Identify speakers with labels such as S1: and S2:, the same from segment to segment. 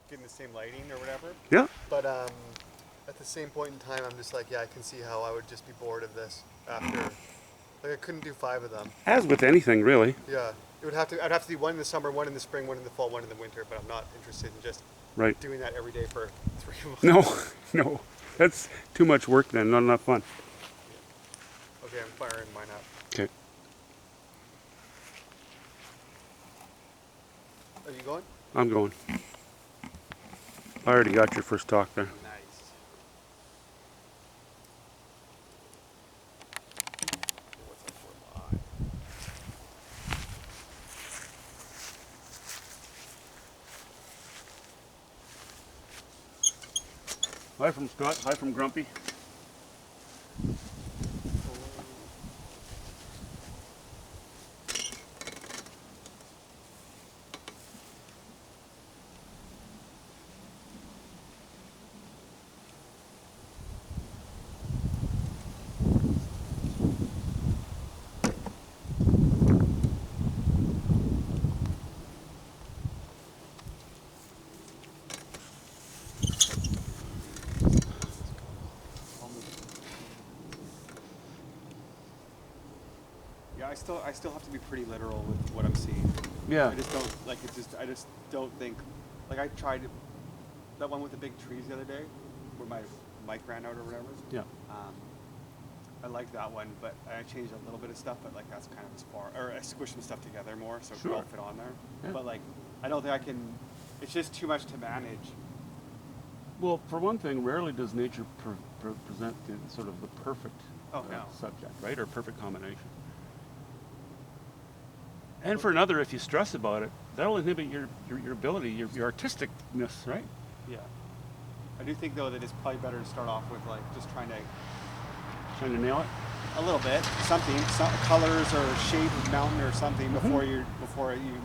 S1: getting the same lighting or whatever.
S2: Yeah.
S1: But at the same point in time, I'm just like, yeah, I can see how I would just be bored of this after. Like I couldn't do 5 of them.
S2: As with anything, really.
S1: Yeah, I'd have to do one in the summer, one in the spring, one in the fall, one in the winter. But I'm not interested in just
S2: Right.
S1: doing that every day for 3 months.
S2: No, no. That's too much work then, not enough fun.
S1: Okay, I'm firing mine up.
S2: Okay.
S1: Are you going?
S2: I'm going. I already got your first talk there.
S1: Nice. What's up for live?
S2: Hi from Scott. Hi from Grumpy.
S1: Yeah, I still have to be pretty literal with what I'm seeing.
S2: Yeah.
S1: I just don't like it. I just don't think. Like I tried that one with the big trees the other day, where my mic ran out or whatever.
S2: Yeah.
S1: I liked that one, but I changed a little bit of stuff. But like that's kind of as far, or I squished some stuff together more, so it could all fit on there.
S2: Yeah.
S1: But like, I don't think I can. It's just too much to manage.
S2: Well, for one thing, rarely does nature present the, sort of the perfect
S1: Oh, no.
S2: subject, right, or perfect combination. And for another, if you stress about it, that'll inhibit your ability, your artisticness, right?
S1: Yeah. I do think though that it's probably better to start off with like just trying to
S2: Trying to nail it.
S1: a little bit something, some colors or shape of mountain or something before you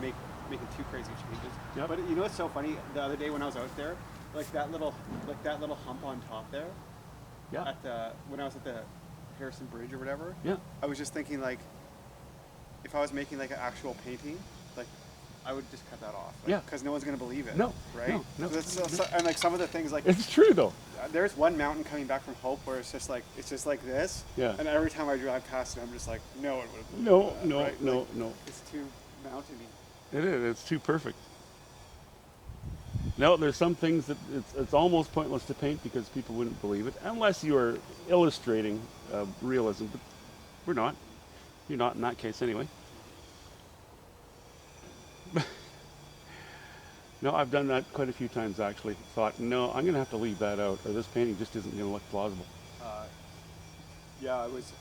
S1: making too crazy changes.
S2: Yep.
S1: But you know what's so funny? The other day when I was out there, like that little hump on top there.
S2: Yeah.
S1: When I was at the Harrison Bridge or whatever.
S2: Yeah.
S1: I was just thinking like, if I was making like an actual painting, like I would just cut that off. Like,
S2: Yeah.
S1: Because no one's gonna believe it.
S2: No,
S1: Right.
S2: no.
S1: And like some of the things like.
S2: It's true though.
S1: There's one mountain coming back from Hope where it's just like this.
S2: Yeah.
S1: And every time I drive past it, I'm just like, no one would have.
S2: No.
S1: It's too mountainy.
S2: It is. It's too perfect. No, there's some things that it's almost pointless to paint because people wouldn't believe it unless you are illustrating realism. But we're not. You're not in that case anyway. No, I've done that quite a few times actually. Thought, no, I'm going to have to leave that out, or this painting just isn't going to look plausible.
S1: Yeah, I was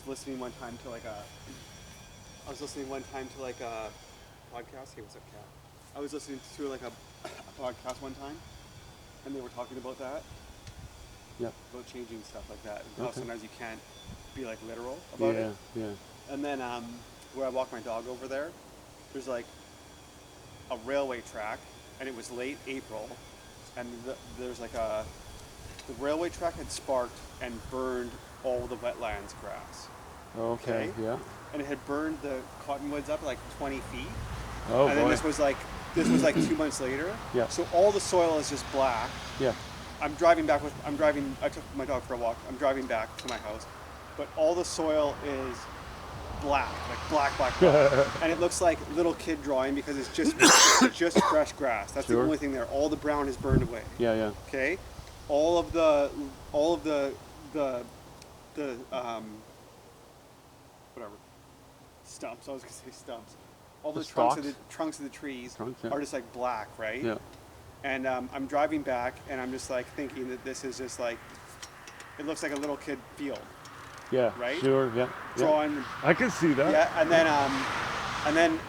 S1: listening one time to like a podcast. Hey, what's up, cat? I was listening to like a podcast one time, and they were talking about that.
S2: Yeah.
S1: About changing stuff like that, and how
S2: Okay.
S1: sometimes you can't be like literal about it.
S2: Yeah.
S1: And then where I walk my dog over there, there's like a railway track, and it was late April, and there's like the railway track had sparked and burned all the wetlands grass.
S2: Okay. Yeah.
S1: And it had burned the cottonwoods up like 20 feet.
S2: Oh
S1: And
S2: boy.
S1: then this was like 2 months later.
S2: Yeah.
S1: So all the soil is just black.
S2: Yeah.
S1: I took my dog for a walk. I'm driving back to my house, but all the soil is black, like black. And it looks like little kid drawing because it's just fresh grass. That's
S2: Sure.
S1: the only thing there. All the brown is burned away.
S2: Yeah.
S1: Okay? All of the whatever. Stumps. I was gonna say stumps. All the trunks of the trees
S2: Yeah.
S1: are just like black, right?
S2: Yeah.
S1: And I'm driving back, and I'm just like thinking that this is just like, it looks like a little kid field,
S2: Yeah.
S1: right?
S2: Sure. Yeah.
S1: Drawing.
S2: I can see that.
S1: Yeah, and then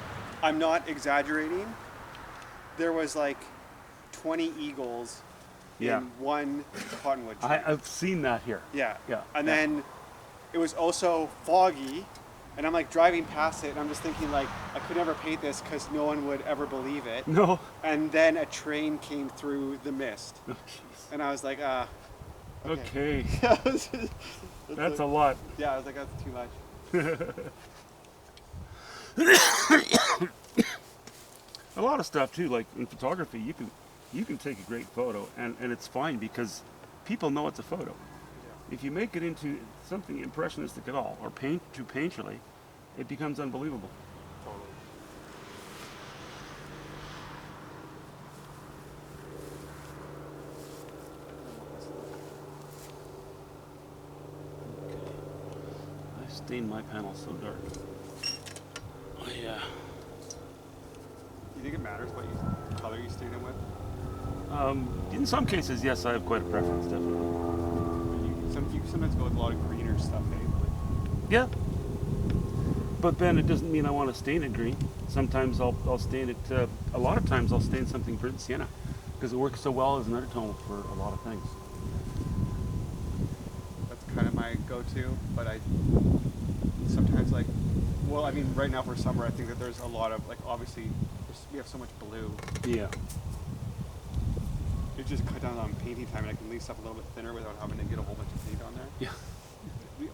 S1: I'm not exaggerating. There was like 20 eagles
S2: Yeah.
S1: in one cottonwood tree.
S2: I've seen that here.
S1: Yeah.
S2: Yeah.
S1: And then it was also foggy, and I'm like driving past it, and I'm just thinking like, I could never paint this because no one would ever believe it.
S2: No.
S1: And then a train came through the mist,
S2: Oh, jeez.
S1: and I was like,
S2: Okay.
S1: okay.
S2: That's a lot.
S1: Yeah, I was like, that's too much.
S2: A lot of stuff too, like in photography, you can you can take a great photo, and it's fine because people know it's a photo.
S1: Yeah.
S2: If you make it into something impressionistic at all, or paint too painterly, it becomes unbelievable.
S1: Totally.
S2: I stained my panel so dark.
S1: You think it matters what color you stain it with?
S2: In some cases, yes, I have quite a preference, definitely.
S1: You sometimes go with a lot of greener stuff, eh?
S2: Yeah. But then it doesn't mean I want to stain it green. Sometimes I'll stain it, a lot of times I'll stain something burnt sienna because it works so well as an undertone for a lot of things.
S1: That's kind of my go-to, but I sometimes like, well, I mean, right now for summer, I think that there's a lot of, like, obviously, we have so much blue.
S2: Yeah.
S1: It just cut down on painting time, and I can leave stuff a little bit thinner without having to get a whole bunch of paint on there.
S2: Yeah.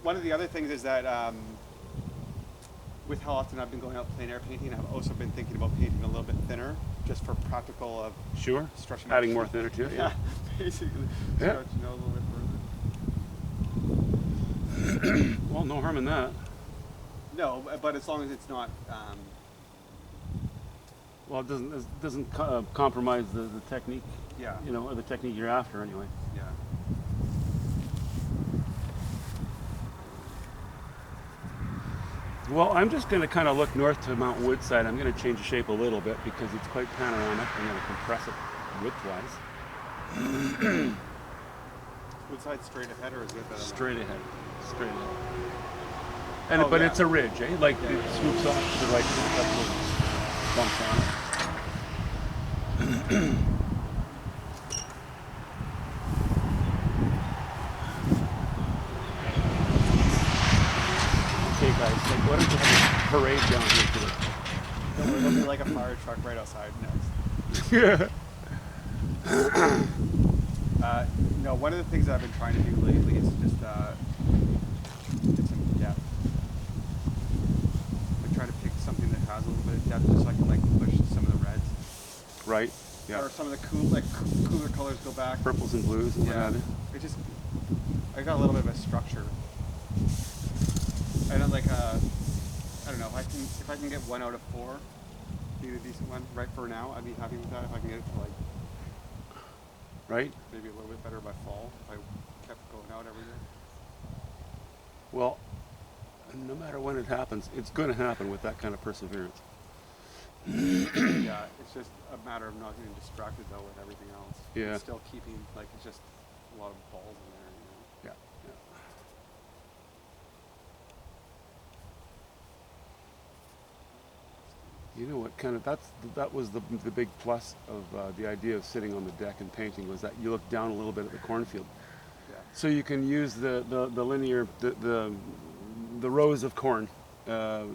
S1: One of the other things is that with how often I've been going out plein air painting, I've also been thinking about painting a little bit thinner, just for practical of
S2: Sure.
S1: stretching.
S2: Adding more thinner to it.
S1: Yeah, basically
S2: Yeah.
S1: stretching out a little bit further.
S2: Well, no harm in that.
S1: No, but as long as it's not.
S2: Well, it doesn't compromise the technique.
S1: Yeah.
S2: You know, or the technique you're after anyway.
S1: Yeah.
S2: Well, I'm just going to kind of look north to Mount Woodside. I'm going to change the shape a little bit because it's quite panoramic. I'm going to compress it widthwise.
S1: Woodside straight ahead, or is it
S2: Straight ahead. Straight ahead. And
S1: Oh,
S2: but
S1: yeah.
S2: it's a ridge, eh? Like
S1: Yeah.
S2: it swoops off to the right, and a couple of bumps on it. Okay, guys, like, why don't you have a parade down here today?
S1: There'll be like a fire truck right outside next.
S2: Yeah.
S1: No, one of the things I've been trying to do lately is just get some depth. I'm trying to pick something that has a little bit of depth, just so I can like push some of the reds.
S2: Right. Yeah.
S1: Or some of the cooler colors go back.
S2: Purples and blues and what
S1: Yeah.
S2: have you.
S1: It just, I got a little bit of a structure. I don't like I don't know, if I can get 1 out of 4, be a decent one right for now, I'd be happy with that. If I can get it to like
S2: Right.
S1: maybe a little bit better by fall, if I kept going out every day.
S2: Well, no matter when it happens, it's going to happen with that kind of perseverance.
S1: Yeah, it's just a matter of not getting distracted though with everything else.
S2: Yeah.
S1: And still keeping, like, it's just a lot of balls in there, you know.
S2: Yeah. You know what? Kind of that was the big plus of the idea of sitting on the deck and painting was that you look down a little bit at the cornfield,
S1: Yeah.
S2: so you can use the linear the rows of corn
S1: Gotcha.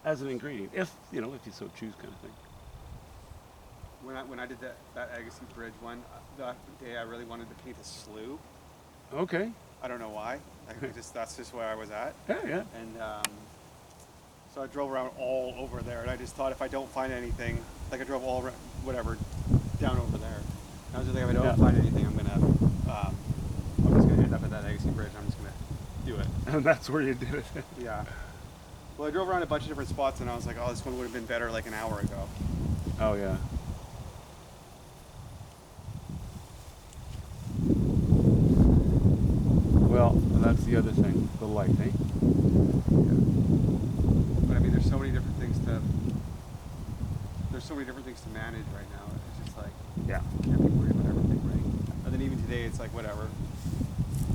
S2: as an ingredient, if you so choose, kind of thing.
S1: When I did that Agassiz Bridge one, that day I really wanted to paint a slough.
S2: Okay.
S1: I don't know why. That's just where I was at.
S2: Yeah.
S1: And so I drove around all over there, and I just thought if I don't find anything, like I drove all whatever down over there. And I was just like, if I don't find anything, I'm just gonna end up at that Agassiz Bridge. I'm just gonna do it.
S2: And that's where you did it.
S1: Yeah. Well, I drove around a bunch of different spots, and I was like, oh, this one would have been better like an hour ago.
S2: Oh yeah. Well, that's the other thing, the light, eh?
S1: Yeah. But I mean, there's so many different things to manage right now. It's just like,
S2: Yeah.
S1: you can't be worried about everything, right? And then even today, it's like, whatever.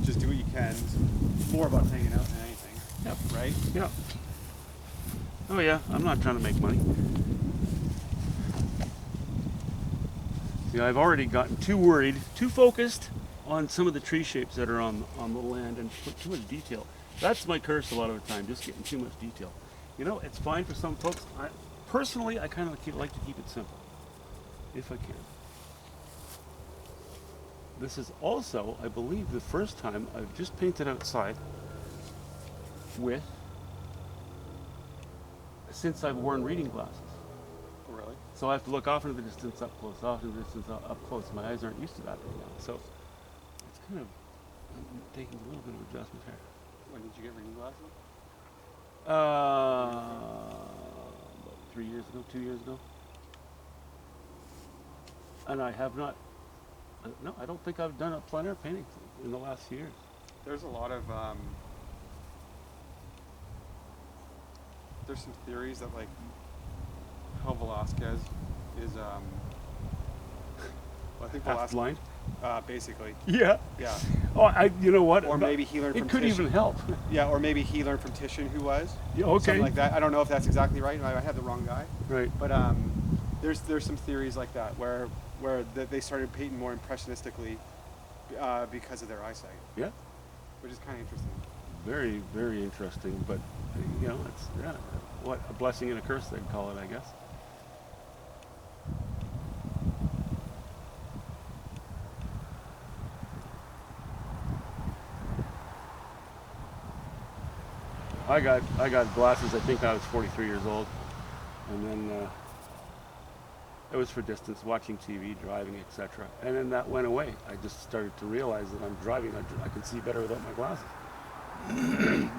S1: Just do what you can. It's more about hanging out than anything.
S2: Yep.
S1: Right?
S2: Yeah. Oh yeah, I'm not trying to make money. See, I've already gotten too worried, too focused on some of the tree shapes that are on the land and put too much detail. That's my curse a lot of the time, just getting too much detail. You know, it's fine for some folks. Personally, I kind of like to keep it simple, if I can. This is also, I believe, the first time I've just painted outside since I've worn reading glasses.
S1: Oh, really?
S2: So I have to look off into the distance, up close, off into the distance, up close. My eyes aren't used to that right now. So it's kind of taking a little bit of adjustment here.
S1: When did you get reading glasses?
S2: About 3 years ago, 2 years ago. And I have not, no, I don't think I've done a plein air painting in the last few years.
S1: There's a lot of, there's some theories that like how Velasquez is, well, I think
S2: Half
S1: Velasquez,
S2: blind?
S1: basically,
S2: Yeah.
S1: yeah.
S2: Oh, you know what?
S1: Or maybe he learned
S2: it
S1: from
S2: could
S1: Titian.
S2: even help.
S1: Yeah, or maybe he learned from Titian, who was.
S2: Yeah, okay.
S1: Something like that. I don't know if that's exactly right. I had the wrong guy.
S2: Right.
S1: But there's some theories like that where they started painting more impressionistically because of their eyesight,
S2: Yeah.
S1: which is kind of interesting.
S2: Very, very interesting. But you know, it's what a blessing and a curse they'd call it, I guess. I got glasses. I think I was 43 years old, and then it was for distance, watching TV, driving, etc. And then that went away. I just started to realize that I'm driving. I can see better without my glasses.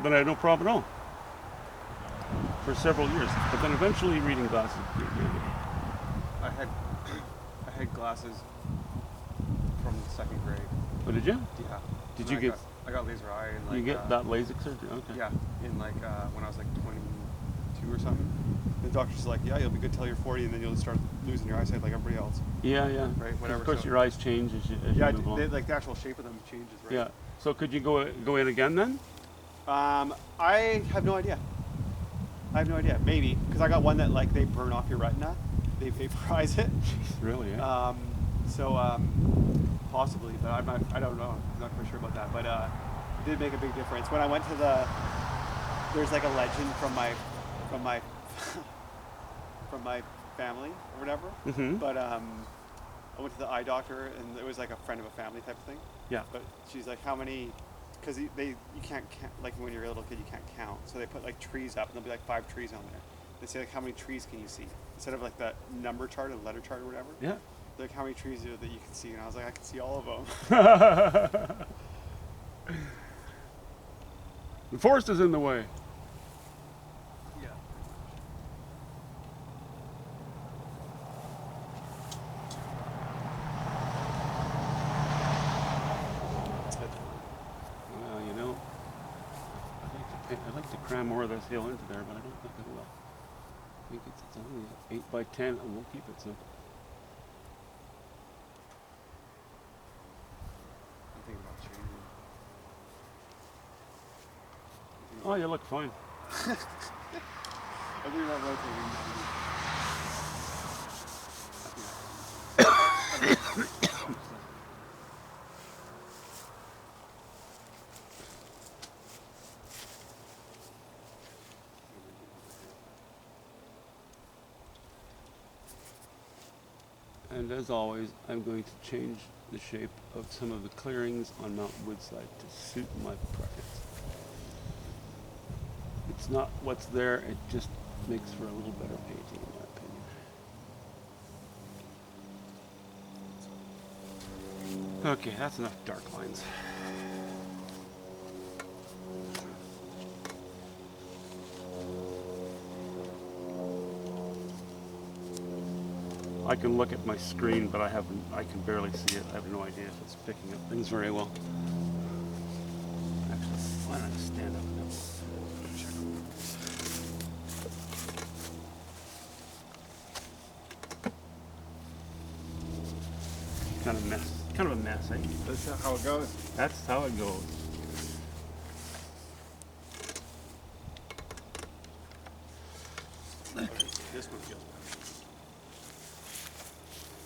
S2: But I had no problem at all for several years. But then eventually, reading glasses.
S1: I had glasses from second grade.
S2: Oh, did you?
S1: Yeah.
S2: Did
S1: And
S2: you get?
S1: I got laser eye and like
S2: You get that LASIK surgery? Okay.
S1: yeah, in like when I was like 22 or something. The doctor's like, yeah, you'll be good till you're 40, and then you'll start losing your eyesight like everybody else.
S2: Yeah, yeah.
S1: Right, whatever,
S2: Of course,
S1: so-
S2: your eyes change as you
S1: Yeah,
S2: move on.
S1: like the actual shape of them changes, right?
S2: Yeah. So could you go in again then?
S1: I have no idea. Maybe because I got one that like they burn off your retina, they vaporize it.
S2: Jeez, really? Yeah.
S1: Possibly, but I don't know. I'm not quite sure about that. But it did make a big difference. When I went to there's like a legend from my from my family or whatever.
S2: Mhm.
S1: But I went to the eye doctor, and it was like a friend of a family type of thing.
S2: Yeah.
S1: But she's like, how many? Because you can't count, like when you're a little kid, you can't count. So they put like trees up, and there'll be like 5 trees on there. They say like, how many trees can you see? Instead of like the number chart or the letter chart or whatever.
S2: Yeah.
S1: Like, how many trees that you can see? And I was like, I can see all of them.
S2: The forest is in the way.
S1: Yeah.
S2: Well, you know, I'd like to cram more of this hill into there, but I don't think I will. I think it's only 8 by 10, and we'll keep it so.
S1: I'm thinking about changing.
S2: Oh, you look fine.
S1: I'm thinking about rotating.
S2: And as always, I'm going to change the shape of some of the clearings on Mount Woodside to suit my preference. It's not what's there, it just makes for a little better painting in my opinion. Okay, that's enough dark lines. I can look at my screen, but I can barely see it. I have no idea if it's picking up things very well. Actually, why don't I stand up and check. Kind of a mess, eh?
S1: That's how it goes.
S2: That's how it goes.
S1: This one feels better.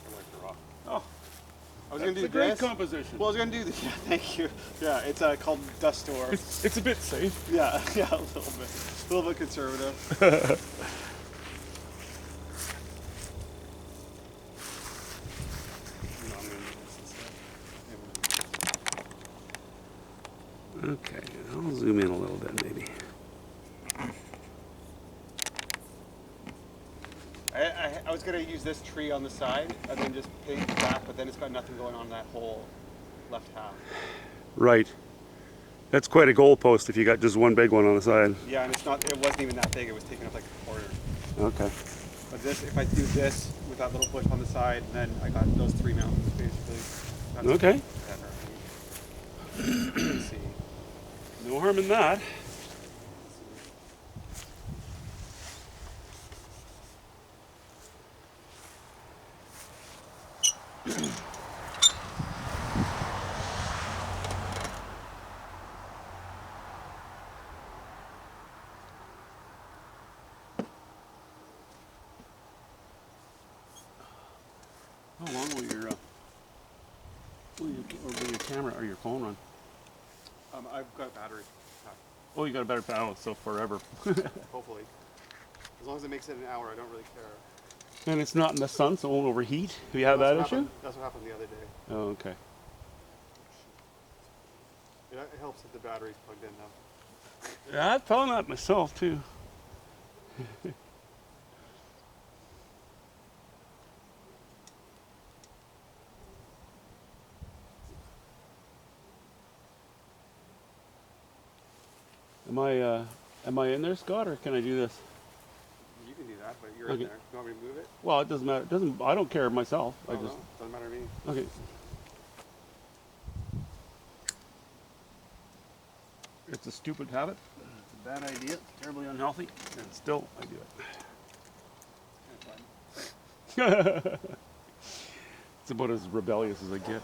S1: I like the rock. Oh, I was gonna do
S2: It's a great
S1: this.
S2: composition.
S1: Well, I was gonna do this. Yeah, thank you. Yeah, it's called Dust Storm.
S2: It's a bit safe.
S1: Yeah, yeah, a little bit conservative. No, I'm gonna do this instead.
S2: Okay, I'll zoom in a little bit maybe.
S1: I was gonna gonna use this tree on the side and then just paint the back, but then it's got nothing going on that whole left half.
S2: Right. That's quite a goalpost if you got just one big one on the side.
S1: Yeah, and it wasn't even that big. It was taking up like a quarter.
S2: Okay.
S1: But this, if I do this with that little bush on the side, then I got those 3 mountains basically. That's
S2: Okay.
S1: better. Let's see.
S2: No harm in that. How long will your camera or your phone run?
S1: I've got a battery pack,
S2: Oh, you got a better panel, so forever.
S1: hopefully. As long as it makes it an hour, I don't really care.
S2: And it's not in the sun, so it won't overheat. Have you had that issue?
S1: That's what happened the other day.
S2: Oh, okay.
S1: It helps if the battery's plugged in though.
S2: Yeah, I found that myself too. Am I in there, Scott, or can I do this?
S1: You can do that, but you're
S2: Okay.
S1: in there. You want me to move it?
S2: Well, it doesn't matter. It doesn't. I don't care myself.
S1: Oh, no, doesn't matter to me.
S2: Okay. It's a stupid habit. It's a bad idea. It's terribly unhealthy, and still I do
S1: Kind of fun.
S2: it. It's about as rebellious as I get.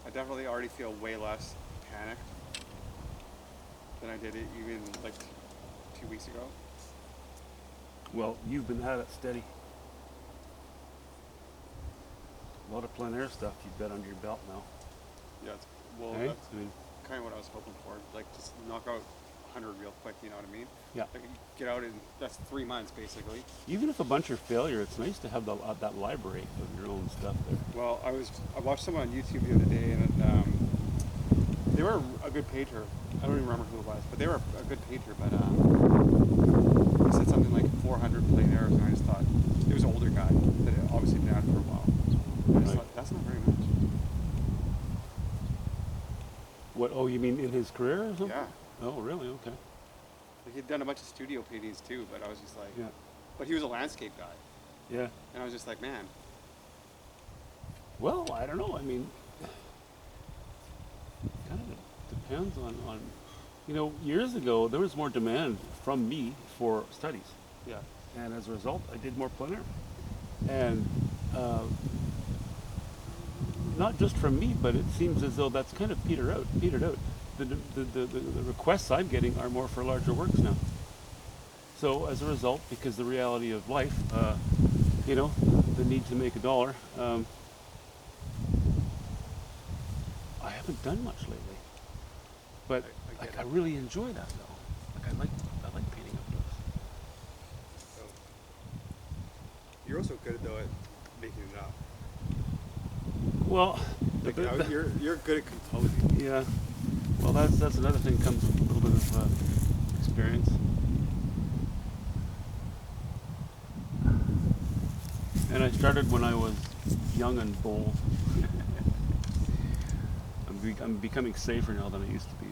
S1: I definitely already feel way less panicked than I did it even like 2 weeks ago.
S2: Well, you've been at it steady. A lot of plein air stuff you've got under your belt now.
S1: Yeah, well,
S2: Hey?
S1: that's
S2: I mean,
S1: kind of what I was hoping for. Like, just knock out 100 real quick, you know what I mean?
S2: yeah.
S1: Like, get out in, that's 3 months, basically.
S2: Even if a bunch are failure, it's nice to have that library of your own stuff there.
S1: Well, I watched someone on YouTube the other day, and they were a good painter. I don't even remember who it was, but they were a good painter. But he said something like 400 plein airs, and I just thought it was an older guy that had obviously been at it for a while. I just
S2: Right.
S1: thought that's not very much.
S2: What? Oh, you mean in his career or something?
S1: Yeah,
S2: Oh, really? Okay.
S1: like he'd done a bunch of studio paintings too, but I was just like,
S2: Yeah.
S1: but he was a landscape guy,
S2: Yeah.
S1: and I was just like, man,
S2: Well, I don't know. I mean, kind of depends on. You know, years ago there was more demand from me for studies,
S1: yeah,
S2: and as a result, I did more plein air. And not just from me, but it seems as though that's kind of petered out. The requests I'm getting are more for larger works now. So as a result, because the reality of life, you know, the need to make a dollar, I haven't done much lately. But
S1: I get
S2: I
S1: it.
S2: really enjoy that though. Like I like painting outdoors.
S1: So you're also good though at making it up.
S2: Well,
S1: Like
S2: the-
S1: you're good at composing.
S2: yeah. Well, that's another thing comes with a little bit of experience. And I started when I was young and bold. I'm becoming safer now than I used to be,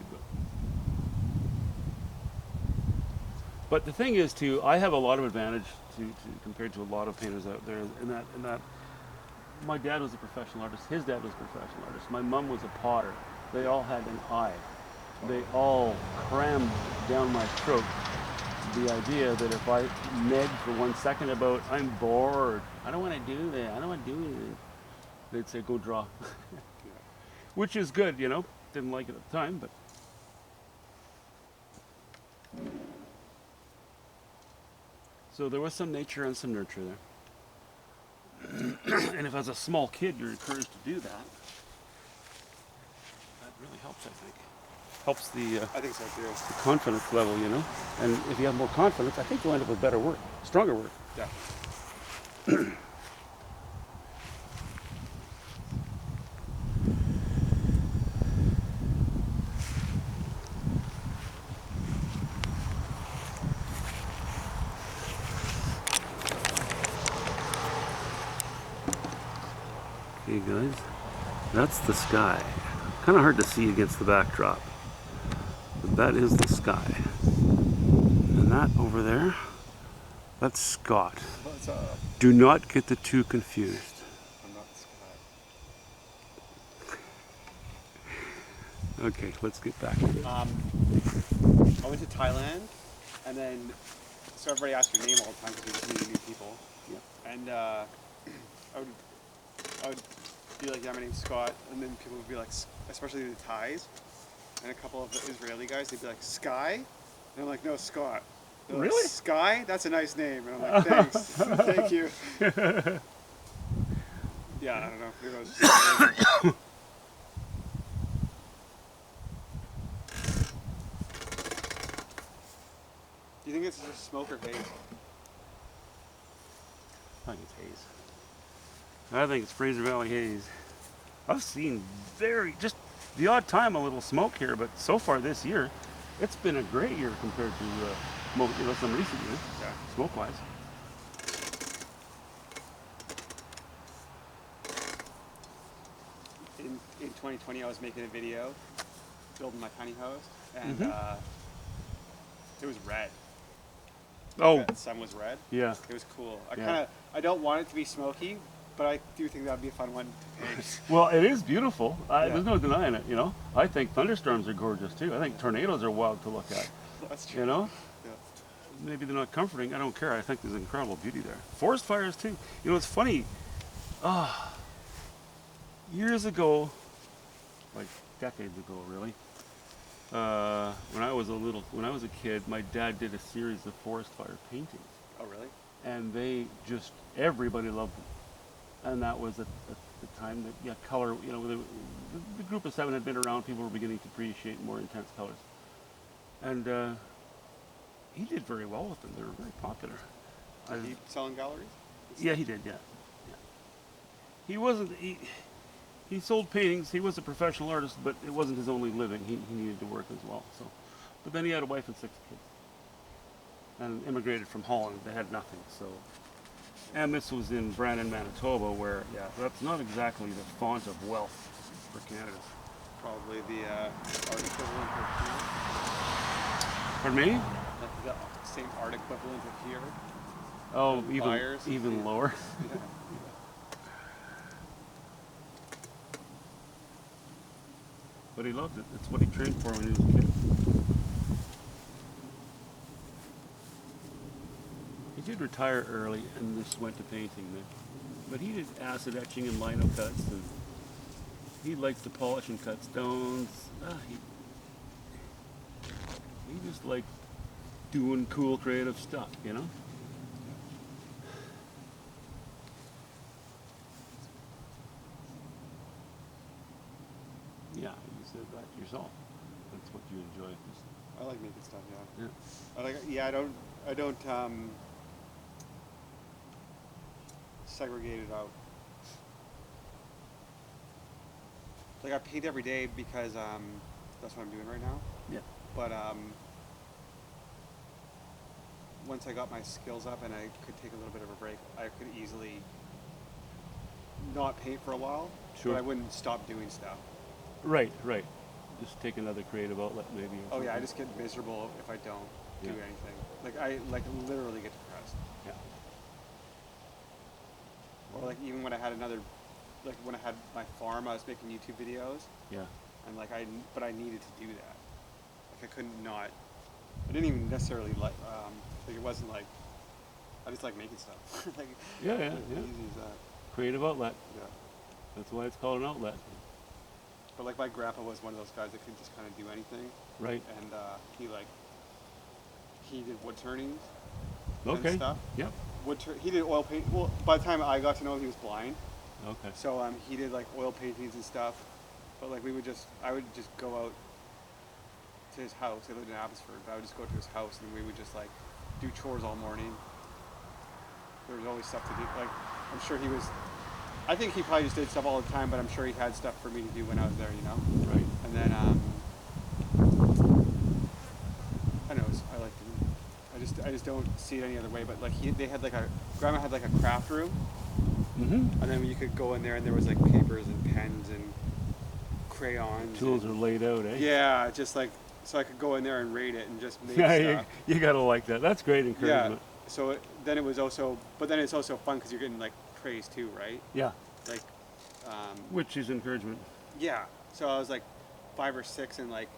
S2: but the thing is, too, I have a lot of advantage to compared to a lot of painters out there in that my dad was a professional artist. His dad was a professional artist. My mom was a potter. They all had an eye. They all crammed down my throat the idea that if I negged for 1 second about I'm bored, I don't want to do that, I don't want to do it, they'd say go draw,
S1: Yeah.
S2: which is good, you know. Didn't like it at the time, but so there was some nature and some nurture there. And if as a small kid you're encouraged to do that, that really helps, I think. Helps the
S1: I think so too.
S2: confidence level, you know. And if you have more confidence, I think you'll end up with better work, stronger work.
S1: Yeah.
S2: Okay, guys, that's the sky. Kind of hard to see against the backdrop, but that is the sky. And that over there, that's Scott.
S1: What's up?
S2: Do not get the two confused.
S1: I'm not Scott.
S2: Okay, let's get back.
S1: I went to Thailand, and then so everybody asks your name all the time because you're just meeting new people.
S2: Yeah.
S1: And I would be like, yeah, my name's Scott, and then people would be like, especially the Thais, and a couple of the Israeli guys, they'd be like, Sky, and I'm like, no, Scott. They're like,
S2: Really?
S1: Sky? That's a nice name, and I'm like, thanks, thank you. Yeah, I don't know. It was just Do you think it's just smoke or haze?
S2: I think it's haze. I think it's Fraser Valley haze. I've seen just the odd time a little smoke here, but so far this year, it's been a great year compared to some recent years,
S1: Yeah.
S2: smoke-wise.
S1: In 2020, I was making a video, building my tiny house, and it was red.
S2: Oh,
S1: The sun was red.
S2: yeah.
S1: It was cool.
S2: Yeah.
S1: I don't want it to be smoky, but I do think that would be a fun one to paint.
S2: Well, it is beautiful.
S1: Yeah.
S2: There's no denying it, you know. I think thunderstorms are gorgeous too. I think tornadoes are wild to look at,
S1: That's true.
S2: you know.
S1: Yeah.
S2: Maybe they're not comforting. I don't care. I think there's incredible beauty there. Forest fires too. You know, it's funny. Years ago, like decades ago, really. When I was a kid, my dad did a series of forest fire paintings,
S1: Oh, really?
S2: and they just everybody loved them. And that was at the time that color. The group of seven had been around. People were beginning to appreciate more intense colors, and he did very well with them. They were very popular.
S1: Did he sell in galleries?
S2: Yeah, he did. Yeah, yeah. He wasn't. He sold paintings. He was a professional artist, but it wasn't his only living. He needed to work as well. So, but then he had a wife and 6 kids, and immigrated from Holland. They had nothing. So, and this was in Brandon, Manitoba, where that's not exactly the font of wealth for Canada.
S1: Probably the art equivalent of here.
S2: Pardon me?
S1: Like the same art equivalent of here.
S2: Oh,
S1: Buyers.
S2: even lower.
S1: Yeah.
S2: But he loved it. That's what he trained for when he was a kid. He did retire early and just went to painting then. But he did acid etching and lino cuts, and he liked to polish and cut stones. He just liked doing cool, creative stuff, you know? Yeah, you said that yourself. That's what you enjoy.
S1: I like making stuff. Yeah.
S2: Yeah.
S1: I like. Yeah. I don't segregate it out. Like I paint every day because that's what I'm doing right now.
S2: Yeah.
S1: But once I got my skills up and I could take a little bit of a break, I could easily not paint for a while.
S2: Sure.
S1: But I wouldn't stop doing stuff.
S2: Right. Just take another creative outlet, maybe.
S1: Oh yeah, I just get miserable if I don't do anything. Like I literally get depressed.
S2: Yeah.
S1: Or like even when I had when I had my farm, I was making YouTube videos.
S2: Yeah.
S1: And but I needed to do that. Like I couldn't not. I didn't even necessarily like it wasn't like. I just like making stuff. Like,
S2: Yeah.
S1: Easy as that.
S2: Creative outlet.
S1: Yeah.
S2: That's why it's called an outlet.
S1: But like my grandpa was one of those guys that could just kind of do anything.
S2: Right.
S1: And he did wood turnings.
S2: Okay.
S1: And stuff.
S2: Yep.
S1: He did oil paint. Well, by the time I got to know him, he was blind.
S2: Okay.
S1: So he did like oil paintings and stuff. But like I would just go out to his house. He lived in Abbotsford, but I would just go to his house and we would just like do chores all morning. There was always stuff to do. Like I'm sure he was. I think he probably just did stuff all the time, but I'm sure he had stuff for me to do when I was there, you know.
S2: Right.
S1: And then I don't know. I just don't see it any other way. But like grandma had like a craft room.
S2: Mm-hmm.
S1: And then you could go in there and there was like papers and pens and crayons.
S2: Tools are laid out, eh?
S1: Yeah, just like so I could go in there and rate it and just make
S2: Yeah,
S1: stuff.
S2: you gotta like that. That's great encouragement.
S1: Yeah. So then it's also fun because you're getting like praise too, right?
S2: Yeah.
S1: Like.
S2: Which is encouragement.
S1: Yeah. So I was like 5 or 6 and like.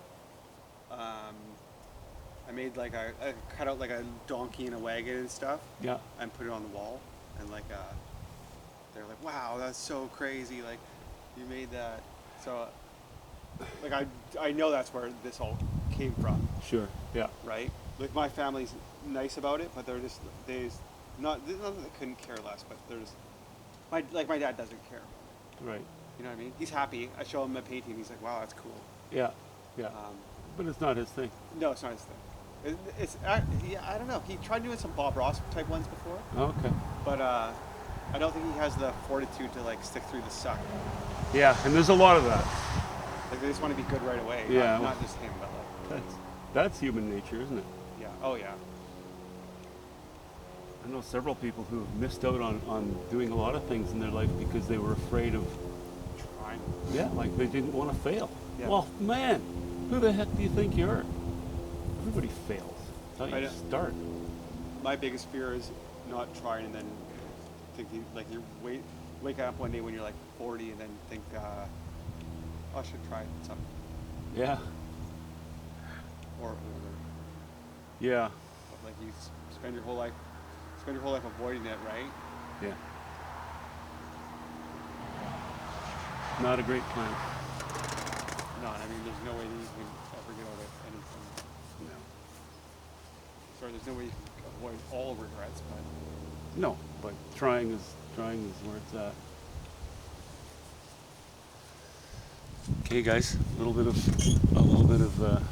S1: I made like I cut out like a donkey and a wagon and stuff.
S2: Yeah.
S1: And put it on the wall and like they're like, wow, that's so crazy, like you made that. So like I know that's where this all came from.
S2: Sure. Yeah.
S1: Right? Like my family's nice about it, but they're just not that they couldn't care less, but there's my dad doesn't care.
S2: Right.
S1: You know what I mean? He's happy. I show him a painting, he's like, wow, that's cool.
S2: Yeah. Yeah. But it's not his thing.
S1: No, it's not his thing. I don't know. He tried doing some Bob Ross type ones before.
S2: Okay.
S1: But I don't think he has the fortitude to like stick through the suck.
S2: Yeah, and there's a lot of that.
S1: Like they just want to be good right away.
S2: Yeah.
S1: Not just him, but like.
S2: That's human nature, isn't it?
S1: Yeah. Oh yeah.
S2: I know several people who have missed out on doing a lot of things in their life because they were afraid of
S1: Trying.
S2: Yeah, like they didn't want to fail.
S1: Yeah.
S2: Well, man, who the heck do you think you are? Everybody fails. That's how you start.
S1: My biggest fear is not trying and then thinking, like you wake up one day when you're like 40 and then think, I should try something.
S2: Yeah.
S1: Or
S2: Yeah.
S1: but like you spend your whole life avoiding it, right?
S2: Yeah. Not a great plan.
S1: No, I mean there's no way that you can ever get out of anything.
S2: No.
S1: Sorry, there's no way you can avoid all regrets, but
S2: No, but trying is where it's at. Okay, guys, a little bit of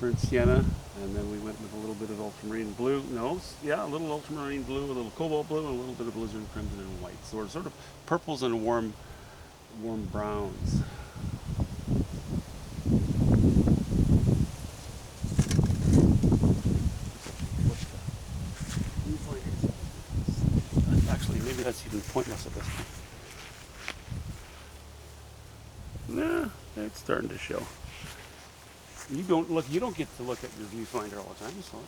S2: burnt sienna, and then we went with a little bit of ultramarine blue. No, yeah, a little ultramarine blue, a little cobalt blue, and a little bit of alizarin crimson and white. So we're sort of purples and warm browns. Actually, maybe that's even pointless at this point. Nah, it's starting to show. You don't get to look at your viewfinder all the time, so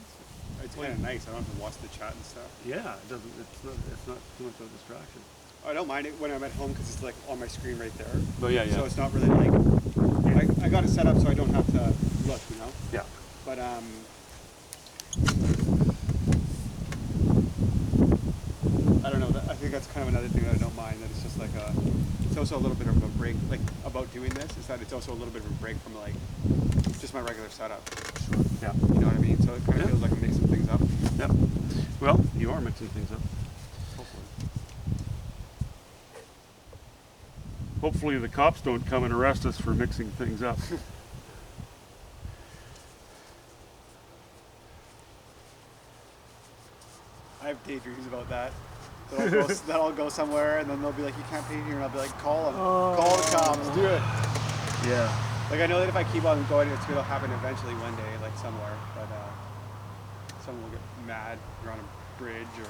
S1: it's kind of nice. I don't have to watch the chat and stuff.
S2: yeah, it doesn't. It's not too much of a distraction.
S1: I don't mind it when I'm at home because it's like on my screen right there.
S2: Oh yeah, yeah.
S1: So it's not really like I got it set up so I don't have to look, you know.
S2: Yeah.
S1: But I don't know. I think that's kind of another thing that I don't mind. That it's just like it's also a little bit of a break. Like about doing this is that it's also a little bit of a break from like just my regular setup.
S2: Sure. Yeah.
S1: You know what I mean? So it kind of
S2: Yeah.
S1: feels like I'm mixing things up.
S2: Yeah. Well, you are mixing things up. Hopefully. Hopefully the cops don't come and arrest us for mixing things up.
S1: I have daydreams about that. That I'll go somewhere and then they'll be like, you can't paint here, and I'll be like, call them, call the cops, do it.
S2: Yeah.
S1: Like I know that if I keep on going, it's gonna happen eventually one day, like somewhere. But someone will get mad. You're on a bridge or.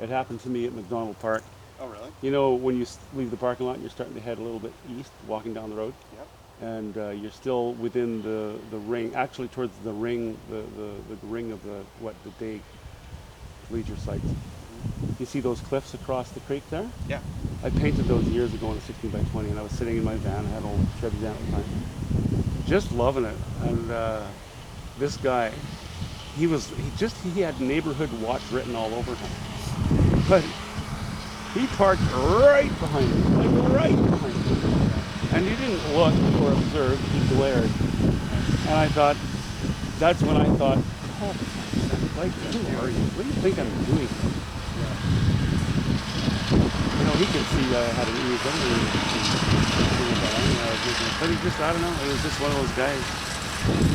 S2: It happened to me at McDonald Park.
S1: Oh really?
S2: You know, when you leave the parking lot and you're starting to head a little bit east, walking down the road,
S1: Yep.
S2: and you're still within the ring, actually towards the ring, the ring of the day leisure sites. You see those cliffs across the creek there?
S1: Yeah.
S2: I painted those years ago on a 16 by 20, and I was sitting in my van. I had an old Chevy van at the time, just loving it. And this guy, he had neighborhood watch written all over him, but he parked right behind me, like right behind me, and he didn't look or observe. He glared, and I thought, that's when I thought, oh, like, who are you? What do you think I'm doing? You know, he could see I had an ease on me. But he just, I don't know, it was just one of those guys.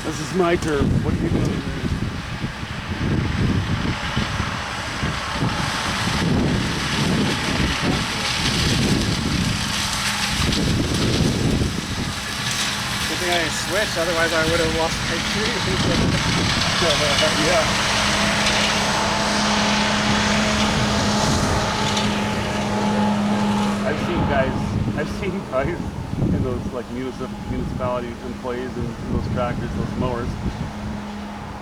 S2: This is my turf. What are you doing?
S1: Good thing I didn't switch, otherwise I would have lost my tree.
S2: Yeah. I've seen guys in those like municipality employees and those tractors, those mowers.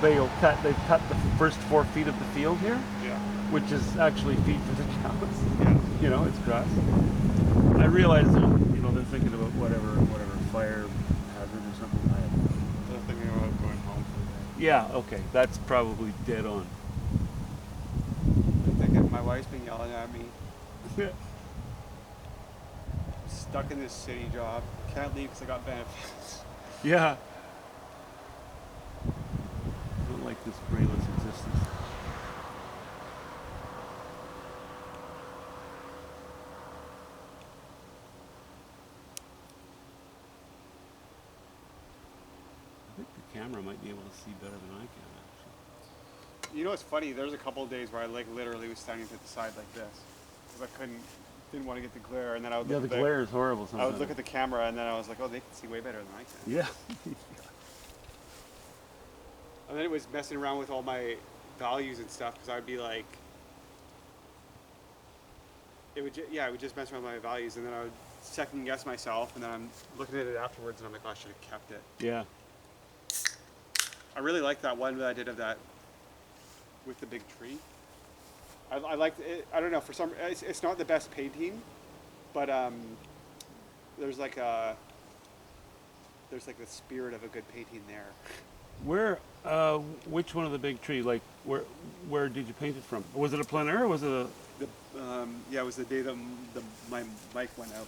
S2: They've cut the first 4 feet of the field here,
S1: Yeah.
S2: which is actually feed for the cows.
S1: Yeah.
S2: You know, it's grass. I realize that, you know, they're thinking about whatever fire hazard or something.
S1: They're thinking about going home for the day.
S2: Yeah, okay, that's probably dead on.
S1: I'm thinking my wife's been yelling at me. Stuck in this city job. Can't leave because I got benefits.
S2: Yeah. I don't like this brainless existence. I think the camera might be able to see better than I can, actually.
S1: You know what's funny? There's a couple of days where I like literally was standing to the side like this because I didn't want to get the glare, and then I would
S2: Yeah,
S1: look
S2: the
S1: at
S2: glare is horrible
S1: I
S2: sometimes.
S1: would look at the camera, and then I was like, oh, they can see way better than I can.
S2: Yeah.
S1: And then it was messing around with all my values and stuff because I would be like, it would just mess around with my values, and then I would second guess myself, and then I'm looking at it afterwards, and I'm like, oh, I should have kept it.
S2: Yeah.
S1: I really liked that one that I did of that with the big tree. I liked it. I don't know, for some, it's not the best painting, but there's like the spirit of a good painting there.
S2: Where, which one of the big tree? Like, where did you paint it from? Was it a plein air or was it a?
S1: Yeah, it was the day that my mic went out.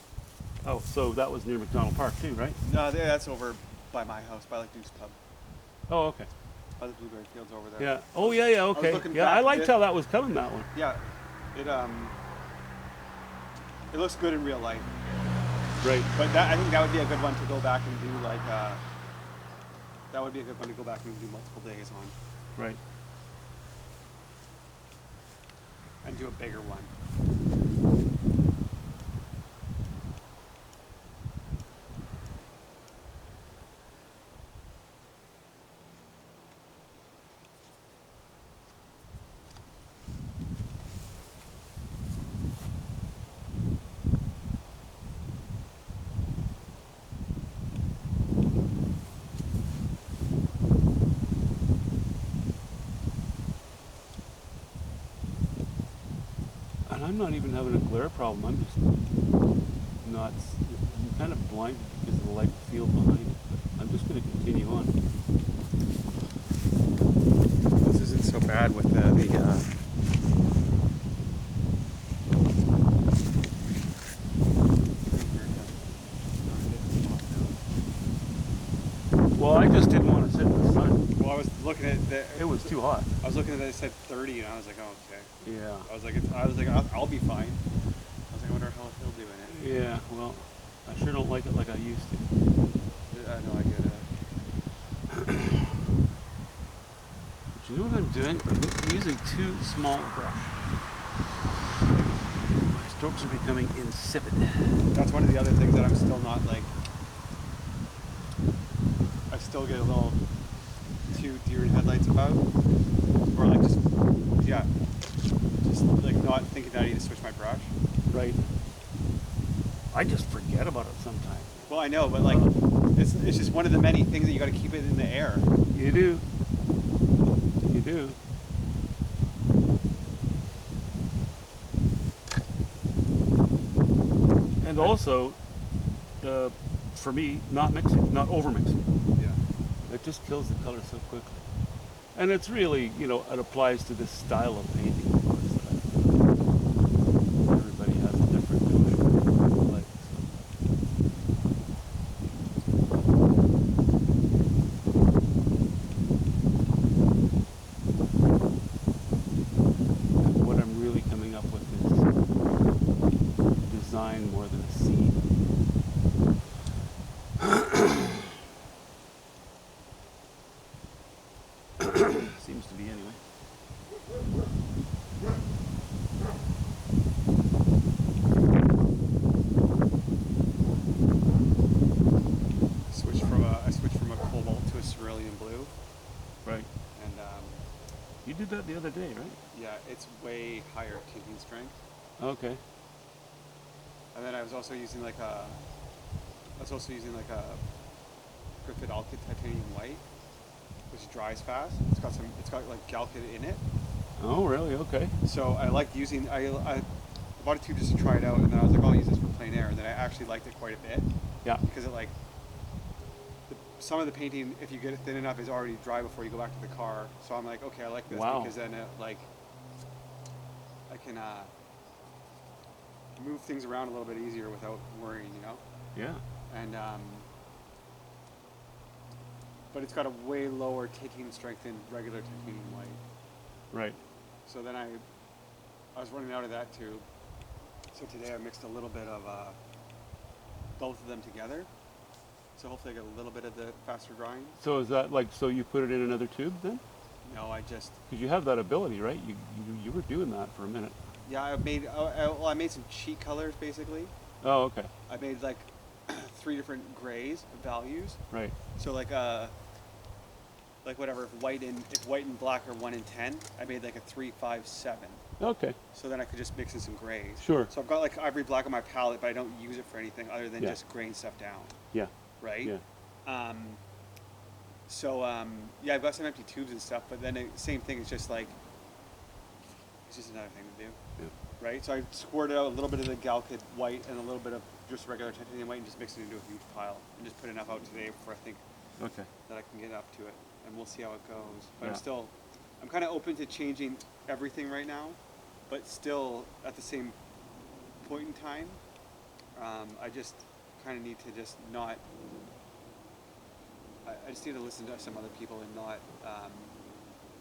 S2: Oh, so that was near McDonald Park too, right?
S1: No, that's over by my house, by like Deuce Pub.
S2: Oh, okay.
S1: by the blueberry fields over there.
S2: Yeah. Oh yeah, yeah.
S1: was
S2: Okay.
S1: looking
S2: Yeah, I
S1: back
S2: liked
S1: at-
S2: how that was coming. That one.
S1: Yeah, it it looks good in real life.
S2: Right.
S1: But that, I think that would be a good one to go back and do like. That would be a good one to go back and do multiple days on,
S2: Right.
S1: and do a bigger one.
S2: And I'm not even having a glare problem. I'm just not. I'm kind of blinded because of the light field behind it. But I'm just going to continue on.
S1: This isn't so bad with the
S2: Well, I just didn't want to sit in the sun.
S1: Well, I was looking at the.
S2: It was too hot.
S1: I was looking at it. It said 30, and I was like, oh, okay.
S2: Yeah.
S1: I was like, I'll be fine. I was like, I wonder how he'll do in it.
S2: Yeah. Well, I sure don't like it like I used to.
S1: I know, I get it.
S2: But you know what I'm doing? I'm using too small a brush. My strokes are becoming insipid.
S1: That's one of the other things that I'm still not like. I still get a little too deer in headlights about, or like just like not thinking that I need to switch my brush.
S2: Right. I just forget about it sometimes.
S1: Well, I know, but like it's just one of the many things that you got to keep it in the air.
S2: You do. You do. And also, for me, not mixing, not over mixing.
S1: Yeah.
S2: It just kills the color so quickly. And it's really, it applies to this style of painting, of course. Everybody has a different notion of what they like. And what I'm really coming up with is design more than a scene. Seems to be anyway.
S1: I switched from a cobalt to a cerulean blue,
S2: Right.
S1: and
S2: You did that the other day, right?
S1: yeah, it's way higher tinting strength.
S2: Okay.
S1: And then I was also using like a Griffith Alkyd titanium white, which dries fast. It's got like Galkyd in it.
S2: Oh, really? Okay.
S1: So I liked using, I bought a tube just to try it out, and then I was like, oh, I'll use this for plein air, and then I actually liked it quite a bit,
S2: Yeah.
S1: because it like, some of the painting, if you get it thin enough, is already dry before you go back to the car. So I'm like, okay, I like this,
S2: Wow.
S1: because then it like, I can move things around a little bit easier without worrying,
S2: Yeah.
S1: and but it's got a way lower taking strength than regular titanium white.
S2: Right.
S1: So then I was running out of that too. So today I mixed a little bit of both of them together. So hopefully I get a little bit of the faster drying.
S2: So is that so you put it in another tube then?
S1: No, I just,
S2: Because you have that ability, right? You were doing that for a minute.
S1: yeah, I made some cheat colors basically.
S2: Oh, okay. I
S1: made like 3 different grays values.
S2: Right.
S1: So like whatever, if white and black are 1 in 10, I made like a 3, 5, 7.
S2: Okay.
S1: So then I could just mix in some grays.
S2: Sure.
S1: So I've got like ivory black on my palette, but I don't use it for anything other than
S2: Yeah.
S1: just graying stuff down.
S2: Yeah.
S1: Right?
S2: Yeah.
S1: Yeah, I've got some empty tubes and stuff, but then same thing, it's just like, it's just another thing to do.
S2: Yeah.
S1: Right? So I squirted out a little bit of the Galkyd white and a little bit of just regular titanium white and just mixed it into a huge pile and just put enough out today before I think
S2: Okay.
S1: that I can get up to it, and we'll see how it goes. But
S2: Yeah.
S1: I'm kind of open to changing everything right now, but still at the same point in time, I just kind of need to just not I just need to listen to some other people and not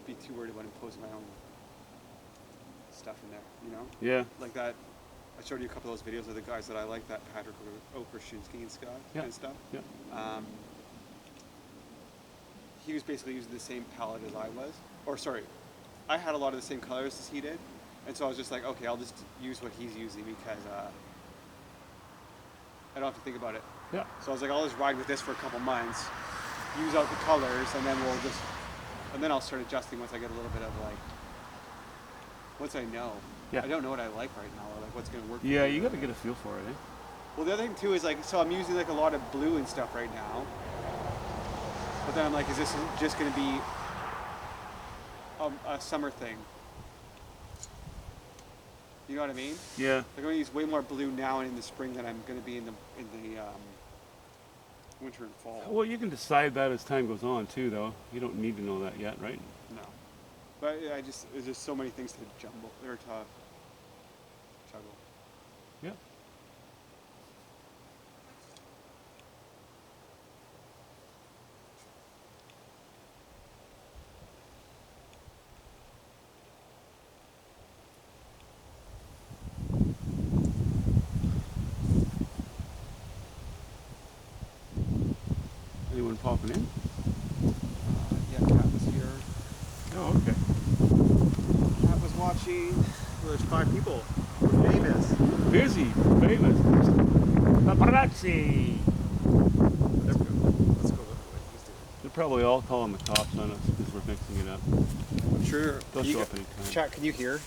S1: be too worried about imposing my own stuff in there, you know?
S2: Yeah.
S1: Like that, I showed you a couple of those videos of the guys that I like, that Patrick Okrushinsky and stuff.
S2: Yeah.
S1: And stuff.
S2: Yeah.
S1: He was basically using the same palette as I was. Or sorry, I had a lot of the same colors as he did. And so I was just like, okay, I'll just use what he's using because I don't have to think about it.
S2: Yeah.
S1: So I was like, I'll just ride with this for a couple months, use out the colors, and then then I'll start adjusting once I get a little bit of like, once I know.
S2: Yeah.
S1: I don't know what I like right now, or like what's gonna work.
S2: Yeah, you got to get a feel for it, eh?
S1: Well, the other thing too is like, so I'm using like a lot of blue and stuff right now, but then I'm like, is this just gonna be a summer thing? You know what I mean?
S2: Yeah.
S1: Like I'm gonna use way more blue now and in the spring than I'm gonna be in the winter and fall.
S2: Well, you can decide that as time goes on too, though. You don't need to know that yet, right?
S1: No, but there's just so many things to juggle.
S2: Yeah. Anyone popping in?
S1: Yeah, Kat was here.
S2: Oh, okay.
S1: Kat was watching. Well, there's 5 people. We're famous.
S2: Busy, famous. Paparazzi.
S1: There we go. Let's go. Let's do it.
S2: They're probably all calling the cops on us because we're mixing it up.
S1: I'm sure.
S2: They'll show up anytime.
S1: Chat, can you hear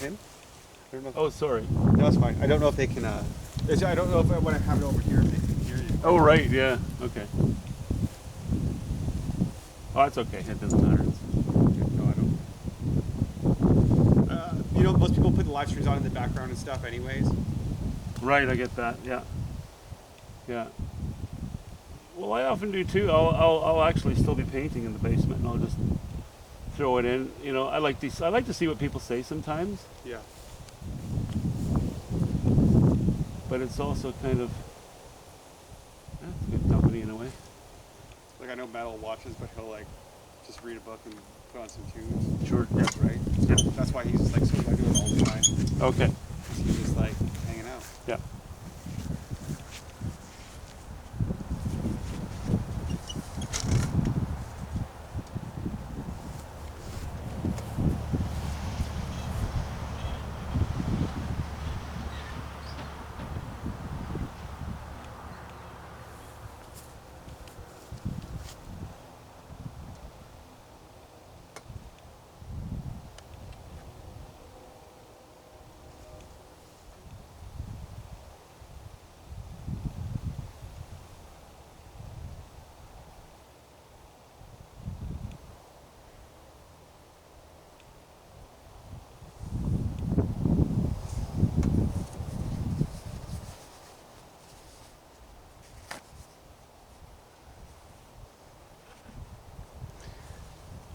S1: him? I don't know.
S2: Oh, sorry.
S1: No, it's fine. I don't know if they can. I don't know if when I have it over here, if they can hear you.
S2: Oh, right, yeah. Okay. Oh, that's okay. It doesn't matter.
S1: No, I don't. You know, most people put the live streams on in the background and stuff, anyways.
S2: Right, I get that. Yeah. Yeah. Well, I often do too. I'll actually still be painting in the basement, and I'll just throw it in. You know, I like to see what people say sometimes,
S1: Yeah.
S2: but it's also kind of it's good company in a way.
S1: Like I know Metal watches, but he'll like just read a book and put on some tunes.
S2: Sure.
S1: That's right.
S2: Yeah.
S1: That's why he's like so regular all the time.
S2: Okay.
S1: He's just like hanging out.
S2: Yeah.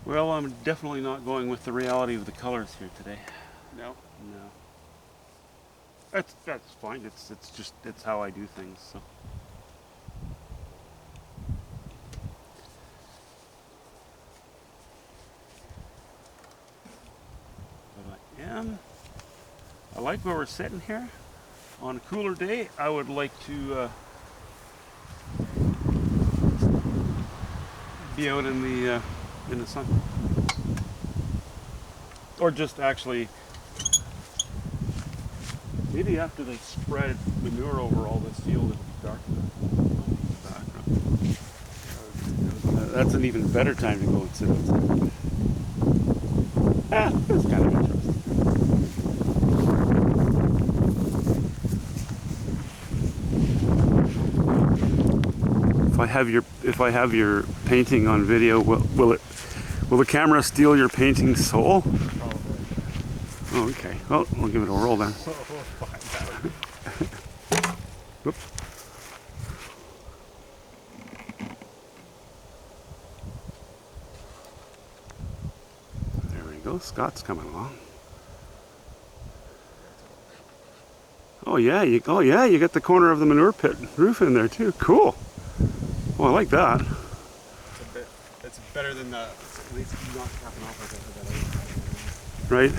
S2: Well, I'm definitely not going with the reality of the colors here today.
S1: No.
S2: No. That's fine. It's how I do things. So. But I like where we're sitting here. On a cooler day, I would like to be out in the sun, or just actually maybe after they spread manure over all this field, it'll be dark in the background. That's an even better time to go and sit outside. That's kind of interesting. If I have your painting on video, will the camera steal your painting soul?
S1: Probably.
S2: Oh, okay. Well, we'll give it a whirl then.
S1: We'll find out.
S2: Whoop. There we go. Scott's coming along. Oh yeah, you got the corner of the manure pit roof in there too. Cool. Oh, I like that.
S1: better than the, at least not capping off like that.
S2: Right?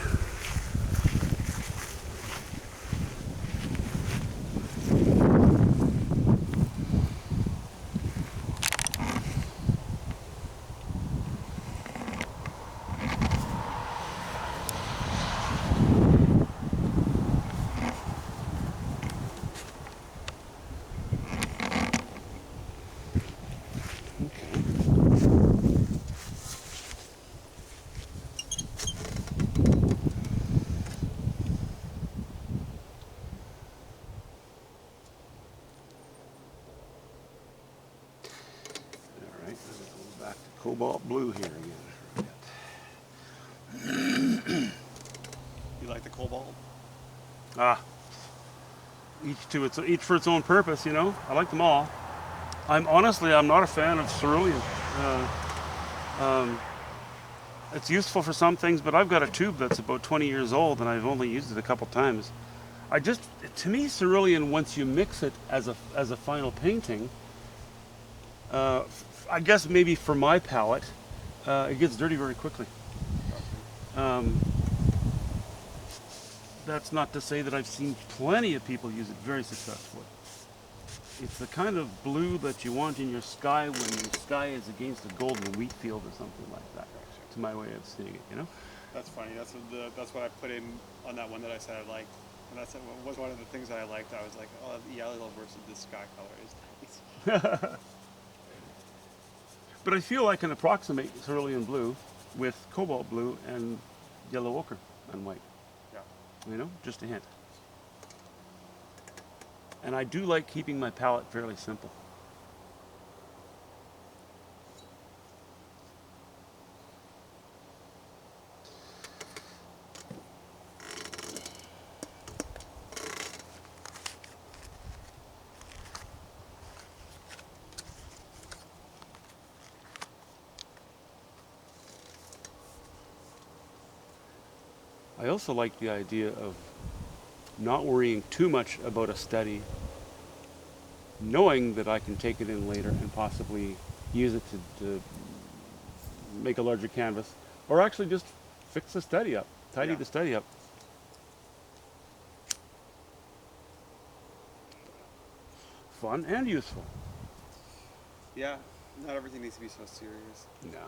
S2: All right, let's go back to cobalt blue here again.
S1: You like the cobalt?
S2: Ah, each for its own purpose, you know. I like them all. I'm not a fan of cerulean. It's useful for some things, but I've got a tube that's about 20 years old, and I've only used it a couple times. To me, cerulean, once you mix it as a final painting, I guess maybe for my palette, it gets dirty very quickly. That's not to say that I've seen plenty of people use it very successfully. It's the kind of blue that you want in your sky when your sky is against a golden wheat field or something like that. To my way of seeing it, you know.
S1: That's funny. That's what I put in on that one that I said I liked. And that's was one of the things that I liked. I was like, oh, the yellow versus the sky color is nice.
S2: But I feel I can approximate cerulean blue with cobalt blue and yellow ochre and white.
S1: Yeah.
S2: You know, just a hint. And I do like keeping my palette fairly simple. I also like the idea of not worrying too much about a study, knowing that I can take it in later and possibly use it to make a larger canvas, or actually just fix the study up, tidy the study up. Fun and useful.
S1: Yeah. Not everything needs to be so serious.
S2: No.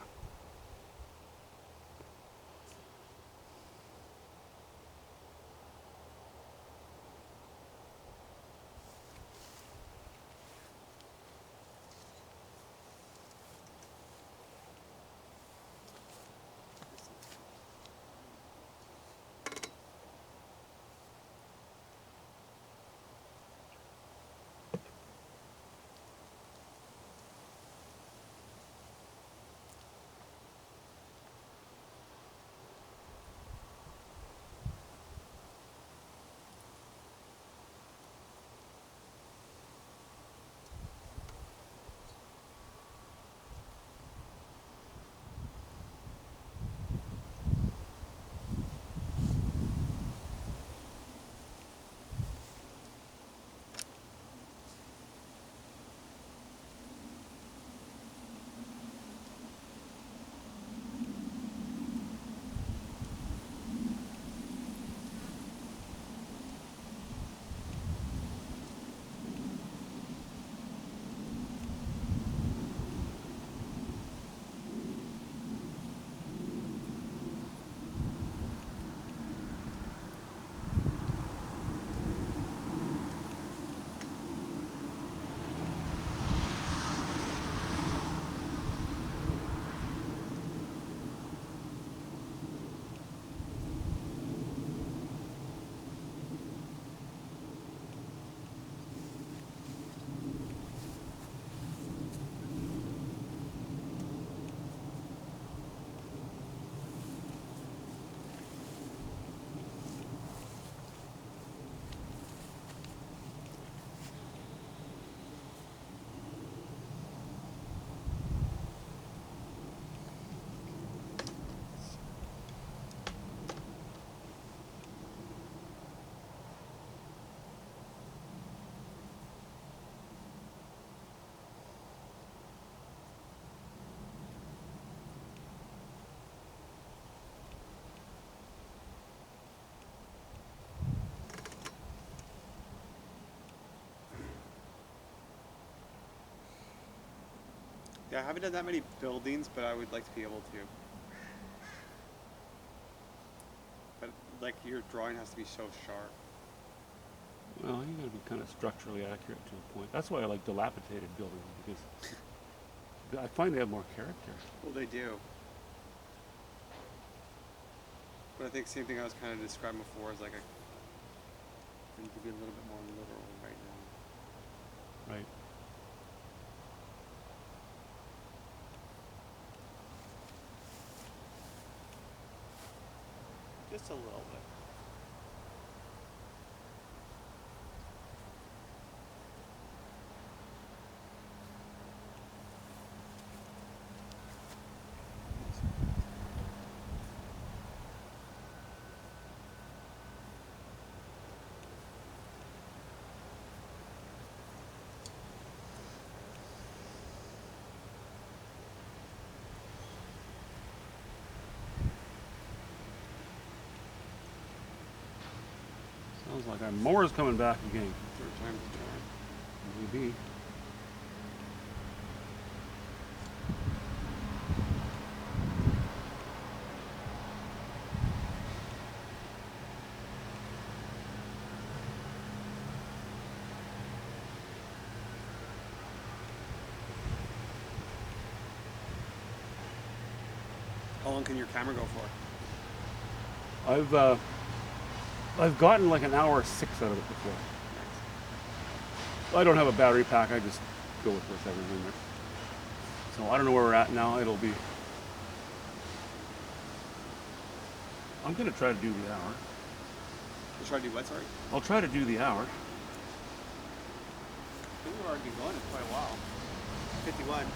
S1: Yeah, I haven't done that many buildings, but I would like to be able to. But like your drawing has to be so sharp.
S2: Well, you got to be kind of structurally accurate to a point. That's why I like dilapidated buildings, because I find they have more character.
S1: Well, they do. But I think same thing I was kind of describing before is like I need to be a little bit more literal right now.
S2: Right.
S1: Just a little bit.
S2: Sounds like our mower's coming back again.
S1: Third time's the charm.
S2: Maybe.
S1: How long can your camera go for?
S2: I've gotten like an hour 6 out of it before. I don't have a battery pack. I just go with whatever's in there. So I don't know where we're at now. It'll be. I'm gonna try to do the hour.
S1: You'll try to do what, sorry?
S2: I'll try to do the hour.
S1: I think we've already been going for quite a while. 51.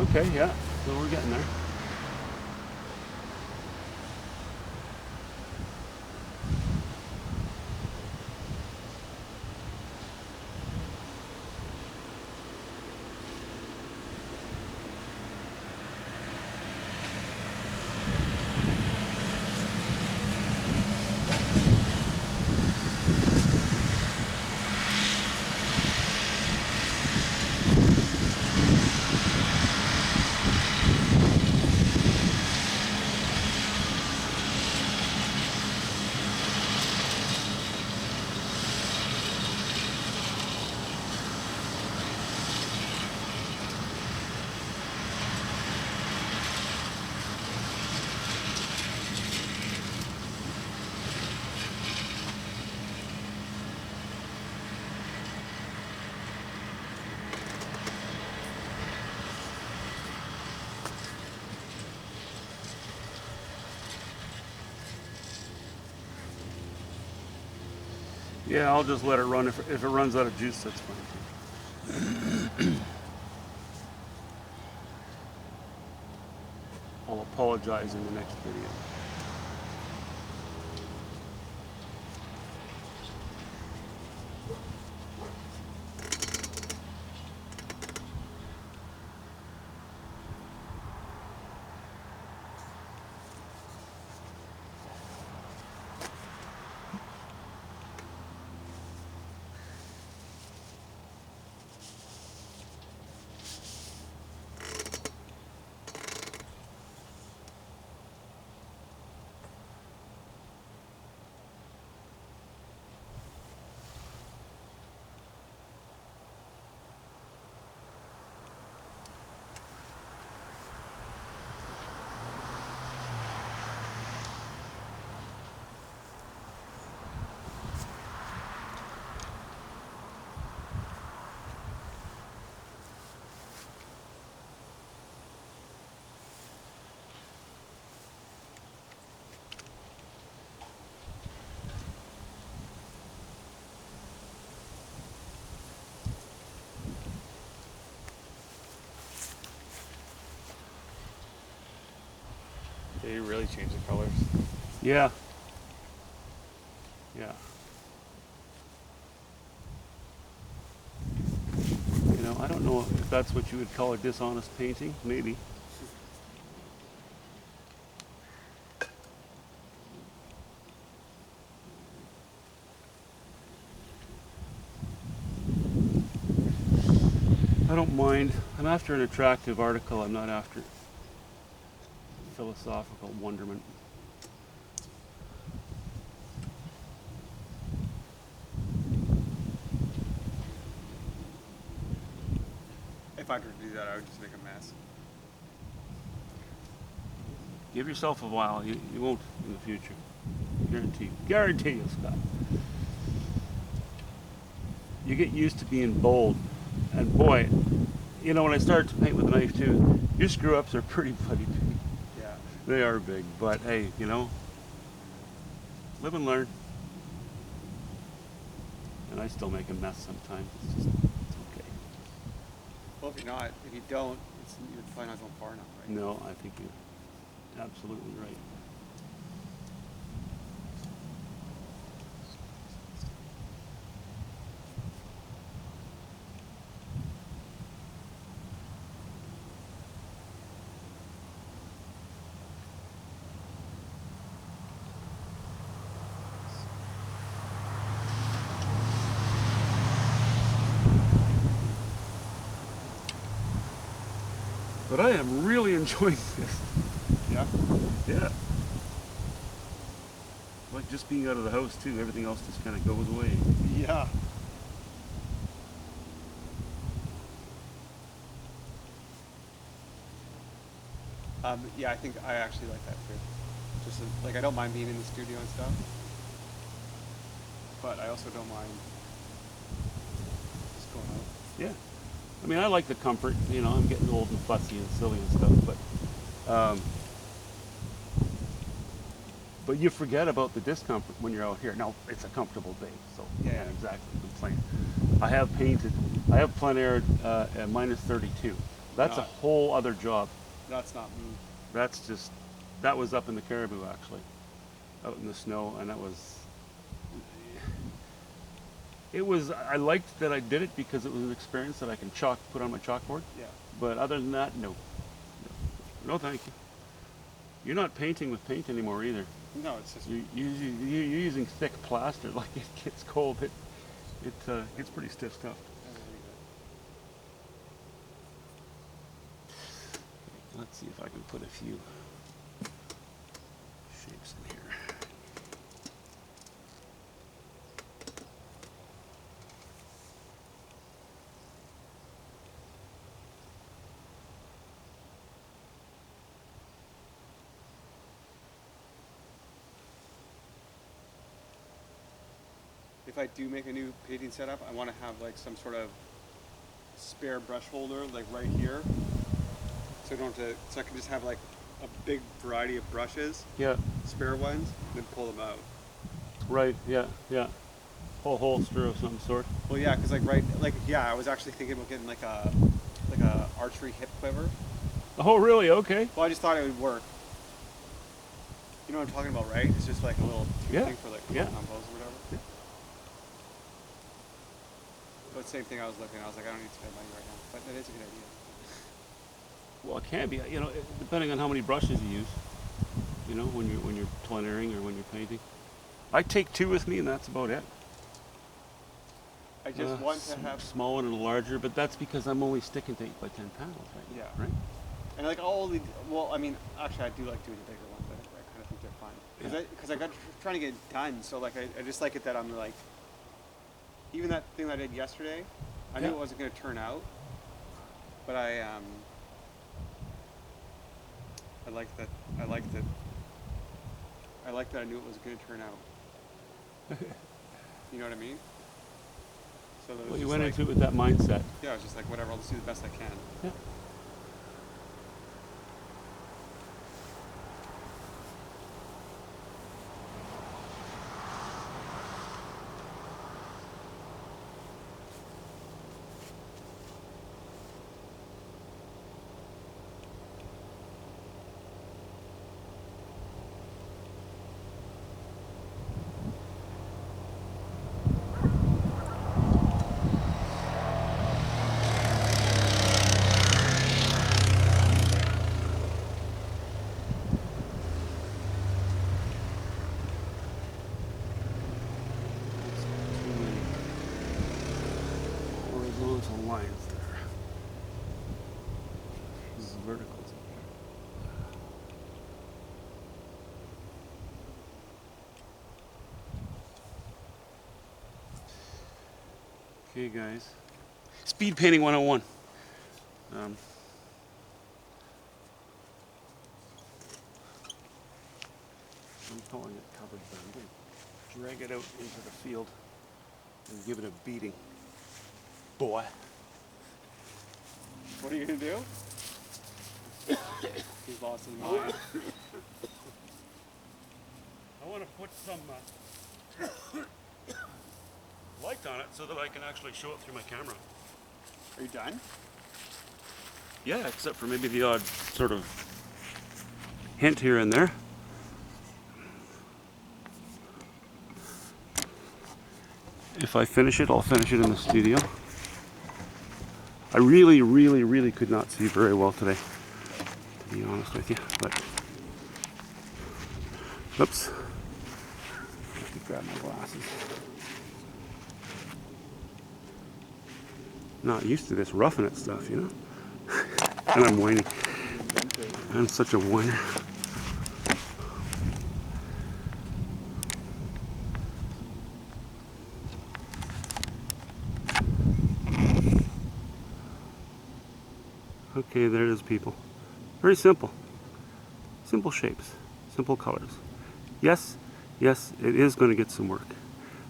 S2: Okay, yeah. So we're getting there. Yeah, I'll just let it run. If it runs out of juice, that's fine. I'll apologize in the next video.
S1: They really change the colors.
S2: Yeah. Yeah. You know, I don't know if that's what you would call a dishonest painting. Maybe. I don't mind. I'm after an attractive article. I'm not after philosophical wonderment.
S1: If I were to do that, I would just make a mess.
S2: Give yourself a while. You won't in the future. Guarantee you. Guarantee you, Scott. You get used to being bold. And boy, you know, when I started to paint with a knife too, your screw ups are pretty bloody big.
S1: Yeah.
S2: They are big. But hey, you know, live and learn. And I still make a mess sometimes. It's okay.
S1: Well, if you don't, you're probably not going far enough, right?
S2: No, I think you're absolutely right. But I am really enjoying this.
S1: Yeah.
S2: Yeah. Like just being out of the house too, everything else just kind of goes away.
S1: Yeah. Yeah, I think I actually like that too. Just like I don't mind being in the studio and stuff, but I also don't mind just going out.
S2: Yeah. I mean, I like the comfort. You know, I'm getting old and fussy and silly and stuff, but you forget about the discomfort when you're out here. Now, it's a comfortable day, so
S1: Yeah.
S2: can't exactly complain. I have plein air at minus 32. That's a
S1: No.
S2: whole other job.
S1: That's not me.
S2: That was up in the Caribou actually, out in the snow, and I liked that I did it because it was an experience that I can put on my chalkboard.
S1: Yeah.
S2: But other than that, no. No, thank you. You're not painting with paint anymore either.
S1: No, it's just.
S2: You're using thick plaster. Like it gets cold, it gets pretty stiff stuff. Let's see if I can put a few shapes in here.
S1: If I do make a new painting setup, I want to have like some sort of spare brush holder, like right here, so I can just have like a big variety of brushes,
S2: Yeah.
S1: spare ones, and then pull them out.
S2: Right. Yeah. Yeah. Whole holster of some sort.
S1: Well, yeah, because I was actually thinking about getting like a archery hip quiver.
S2: Oh, really? Okay.
S1: Well, I just thought it would work. You know what I'm talking about, right? It's just like a little
S2: Yeah.
S1: thing for like
S2: Yeah.
S1: combos or whatever.
S2: Yeah.
S1: But same thing, I was like, I don't need to spend money right now. But that is a good idea.
S2: Well, it can be. You know, depending on how many brushes you use. You know, when you're plein airing or when you're painting. I take 2 with me, and that's about it.
S1: I just want to have.
S2: Small one and a larger, but that's because I'm only sticking to 8 by 10 panels, right?
S1: Yeah.
S2: Right.
S1: And like I mean, actually, I do like doing the bigger ones. I kind of think they're fun because I got trying to get it done. So like, I just like it that I'm like, even that thing that I did yesterday, I knew
S2: Yeah.
S1: it wasn't going to turn out, but I like that. I like that I knew it was going to turn out. You know what I mean? So
S2: Well, you went into it with that mindset.
S1: Yeah, I was just like, whatever. I'll just do the best I can.
S2: Yeah. Too many horizontal lines there. verticals. Okay, guys. Speed painting 101. I'm calling it covered, but I'm going to drag it out into the field and give it a beating. Boy.
S1: What are you gonna do? He's lost his mind.
S2: I want to put some light on it so that I can actually show it through my camera.
S1: Are you done?
S2: Yeah, except for maybe the odd sort of hint here and there. If I finish it, I'll finish it in the studio. I really could not see very well today, to be honest with you. But, oops. I have to grab my glasses. Not used to this roughing it stuff, you know? And I'm whining. I'm such a whiner. Okay, there it is, people. Very simple. Simple shapes, simple colors. Yes, yes, it is going to get some work.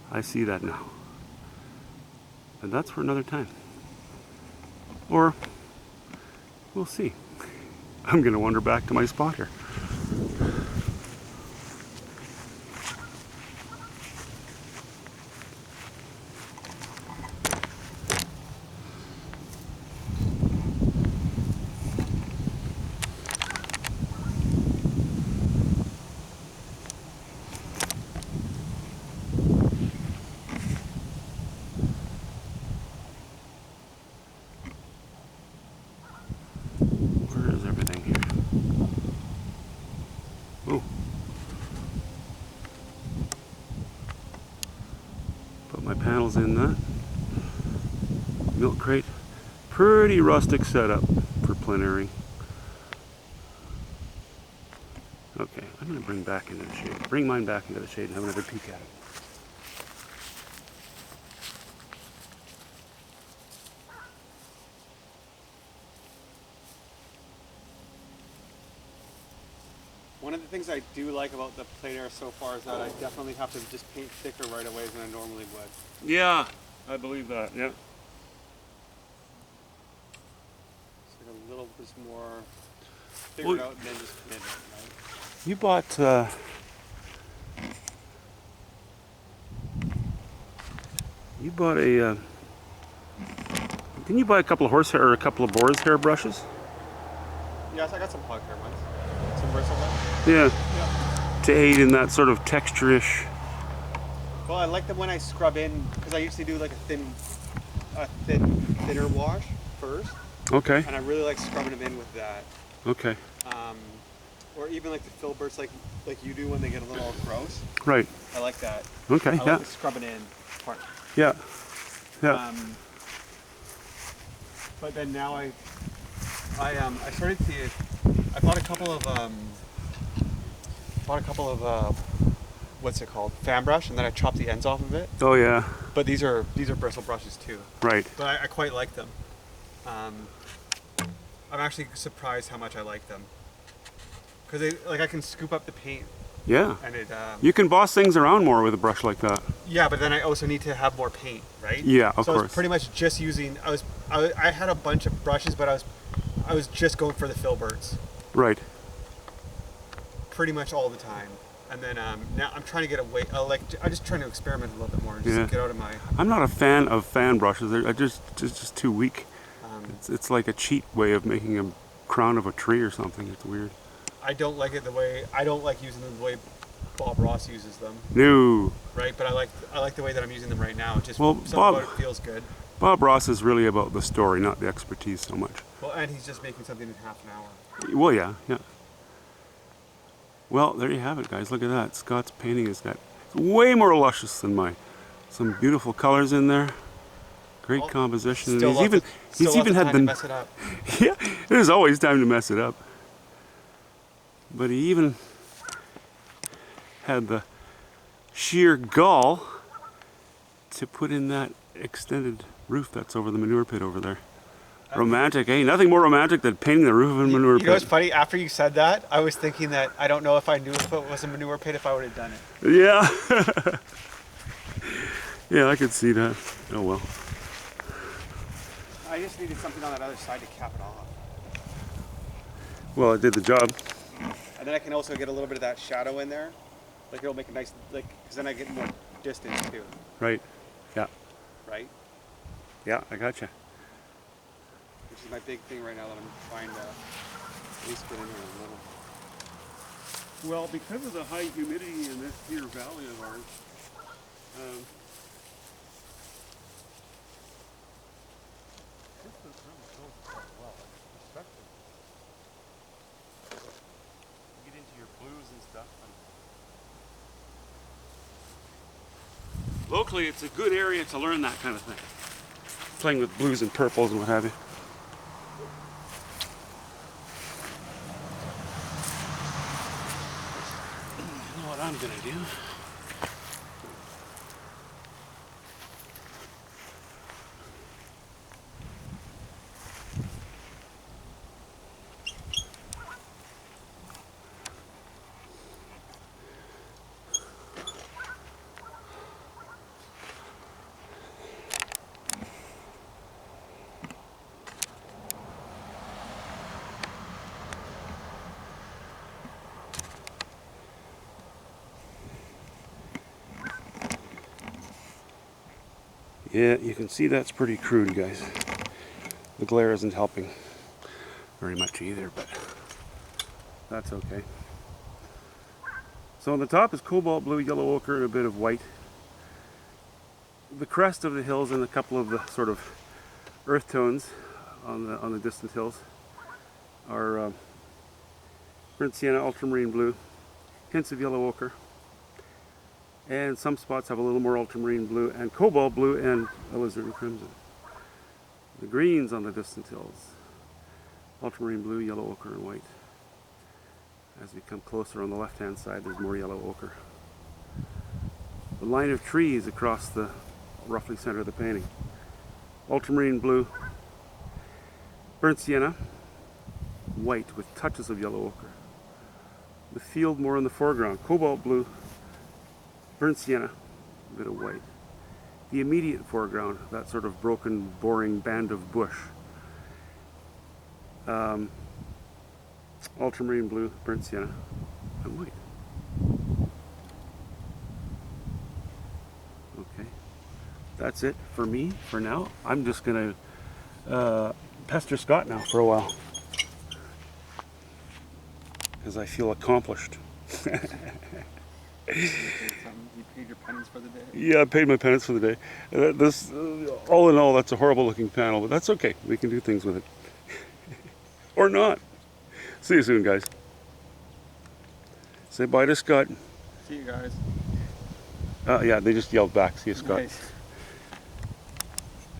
S2: I see that now. And that's for another time. Or, we'll see. I'm going to wander back to my spot here. Where is everything here? Oh. Put my panels in that. Milk crate. Pretty rustic setup for plenary. Okay, I'm going to bring back into the shade. Bring mine back into the shade and have another peek at it.
S1: One of the things I do like about the plein air so far is that I definitely have to just paint thicker right away than I normally would.
S2: Yeah, I believe that, yeah.
S1: It's like a little bit more figured out and then just commit it, right?
S2: You bought, didn't you buy a couple of horsehair or a couple of boar's hair brushes?
S1: Yes, I got some plug hair ones. Some bristle ones.
S2: Yeah.
S1: Yeah.
S2: To aid in that sort of texture-ish.
S1: Well, I like them when I scrub in because I usually do like a thinner wash first,
S2: Okay.
S1: and I really like scrubbing them in with that.
S2: Okay.
S1: Or even like the filberts, like you do when they get a little gross.
S2: Right.
S1: I like that.
S2: Okay.
S1: I
S2: Yeah.
S1: like the scrubbing in part.
S2: Yeah. Yeah.
S1: But then now I started to. I bought a couple of what's it called, fan brush, and then I chopped the ends off of it.
S2: Oh yeah.
S1: But these are bristle brushes too.
S2: Right.
S1: But I quite like them. I'm actually surprised how much I like them because I can scoop up the paint.
S2: Yeah.
S1: And it.
S2: You can boss things around more with a brush like that.
S1: Yeah, but then I also need to have more paint, right?
S2: Yeah, of
S1: so
S2: course.
S1: I was pretty much just using. I had a bunch of brushes, but I was just going for the filberts.
S2: Right.
S1: Pretty much all the time, and then now I'm trying to get away. I'm just trying to experiment a little bit more and just get out of my.
S2: I'm not a fan of fan brushes. They're just too weak. It's like a cheap way of making a crown of a tree or something. It's weird.
S1: I don't like it I don't like using them the way Bob Ross uses them.
S2: No.
S1: Right, but I like the way that I'm using them right now. It just something
S2: Bob,
S1: about it feels good.
S2: Bob Ross is really about the story, not the expertise so much.
S1: Well, and he's just making something in half an hour.
S2: Well, yeah. Well, there you have it, guys. Look at that. Scott's painting has got way more luscious than mine. Some beautiful colors in there. Great composition. And
S1: Still
S2: he's even
S1: still lots of
S2: had
S1: time to
S2: the
S1: mess it up.
S2: yeah. There's always time to mess it up. But he even had the sheer gall to put in that extended roof that's over the manure pit over there. Romantic, eh? Nothing more romantic than painting the roof of a manure pit.
S1: You know what's funny? After you said that, I was thinking that I don't know if I knew if it was a manure pit if I would have done it.
S2: Yeah. Yeah, I could see that. Oh well.
S1: I just needed something on that other side to cap it off.
S2: Well, it did the job.
S1: And then I can also get a little bit of that shadow in there. Like it'll make a nice, like, because then I get more distance too.
S2: Right. Yeah.
S1: Right?
S2: Yeah, I gotcha.
S1: Which is my big thing right now that I'm trying to at least get in here a little.
S2: Well, because of the high humidity in this here valley of ours, this does really go quite well, especially you get into your blues and stuff. And locally, it's a good area to learn that kind of thing. Playing with blues and purples and what have you. You know what I'm gonna do? Yeah, you can see that's pretty crude, guys. The glare isn't helping very much either, but that's okay. So on the top is cobalt blue, yellow ochre, and a bit of white. The crest of the hills and a couple of the sort of earth tones on the distant hills are burnt sienna, ultramarine blue, hints of yellow ochre. And some spots have a little more ultramarine blue and cobalt blue and alizarin crimson. The greens on the distant hills, ultramarine blue, yellow ochre, and white. As we come closer on the left-hand side, there's more yellow ochre. The line of trees across the roughly center of the painting. Ultramarine blue, burnt sienna, white with touches of yellow ochre. The field more in the foreground, cobalt blue, burnt sienna, a bit of white. The immediate foreground, that sort of broken, boring band of bush. Ultramarine blue, burnt sienna, and white. Okay, that's it for me for now. I'm just gonna pester Scott now for a while because I feel accomplished.
S1: You paid your penance for the day?
S2: Yeah, I paid my penance for the day. This, all in all, that's a horrible looking panel, but that's okay. We can do things with it. Or not. See you soon, guys. Say bye to Scott.
S1: See you guys.
S2: Yeah, they just yelled back. See you, Scott.
S1: Nice.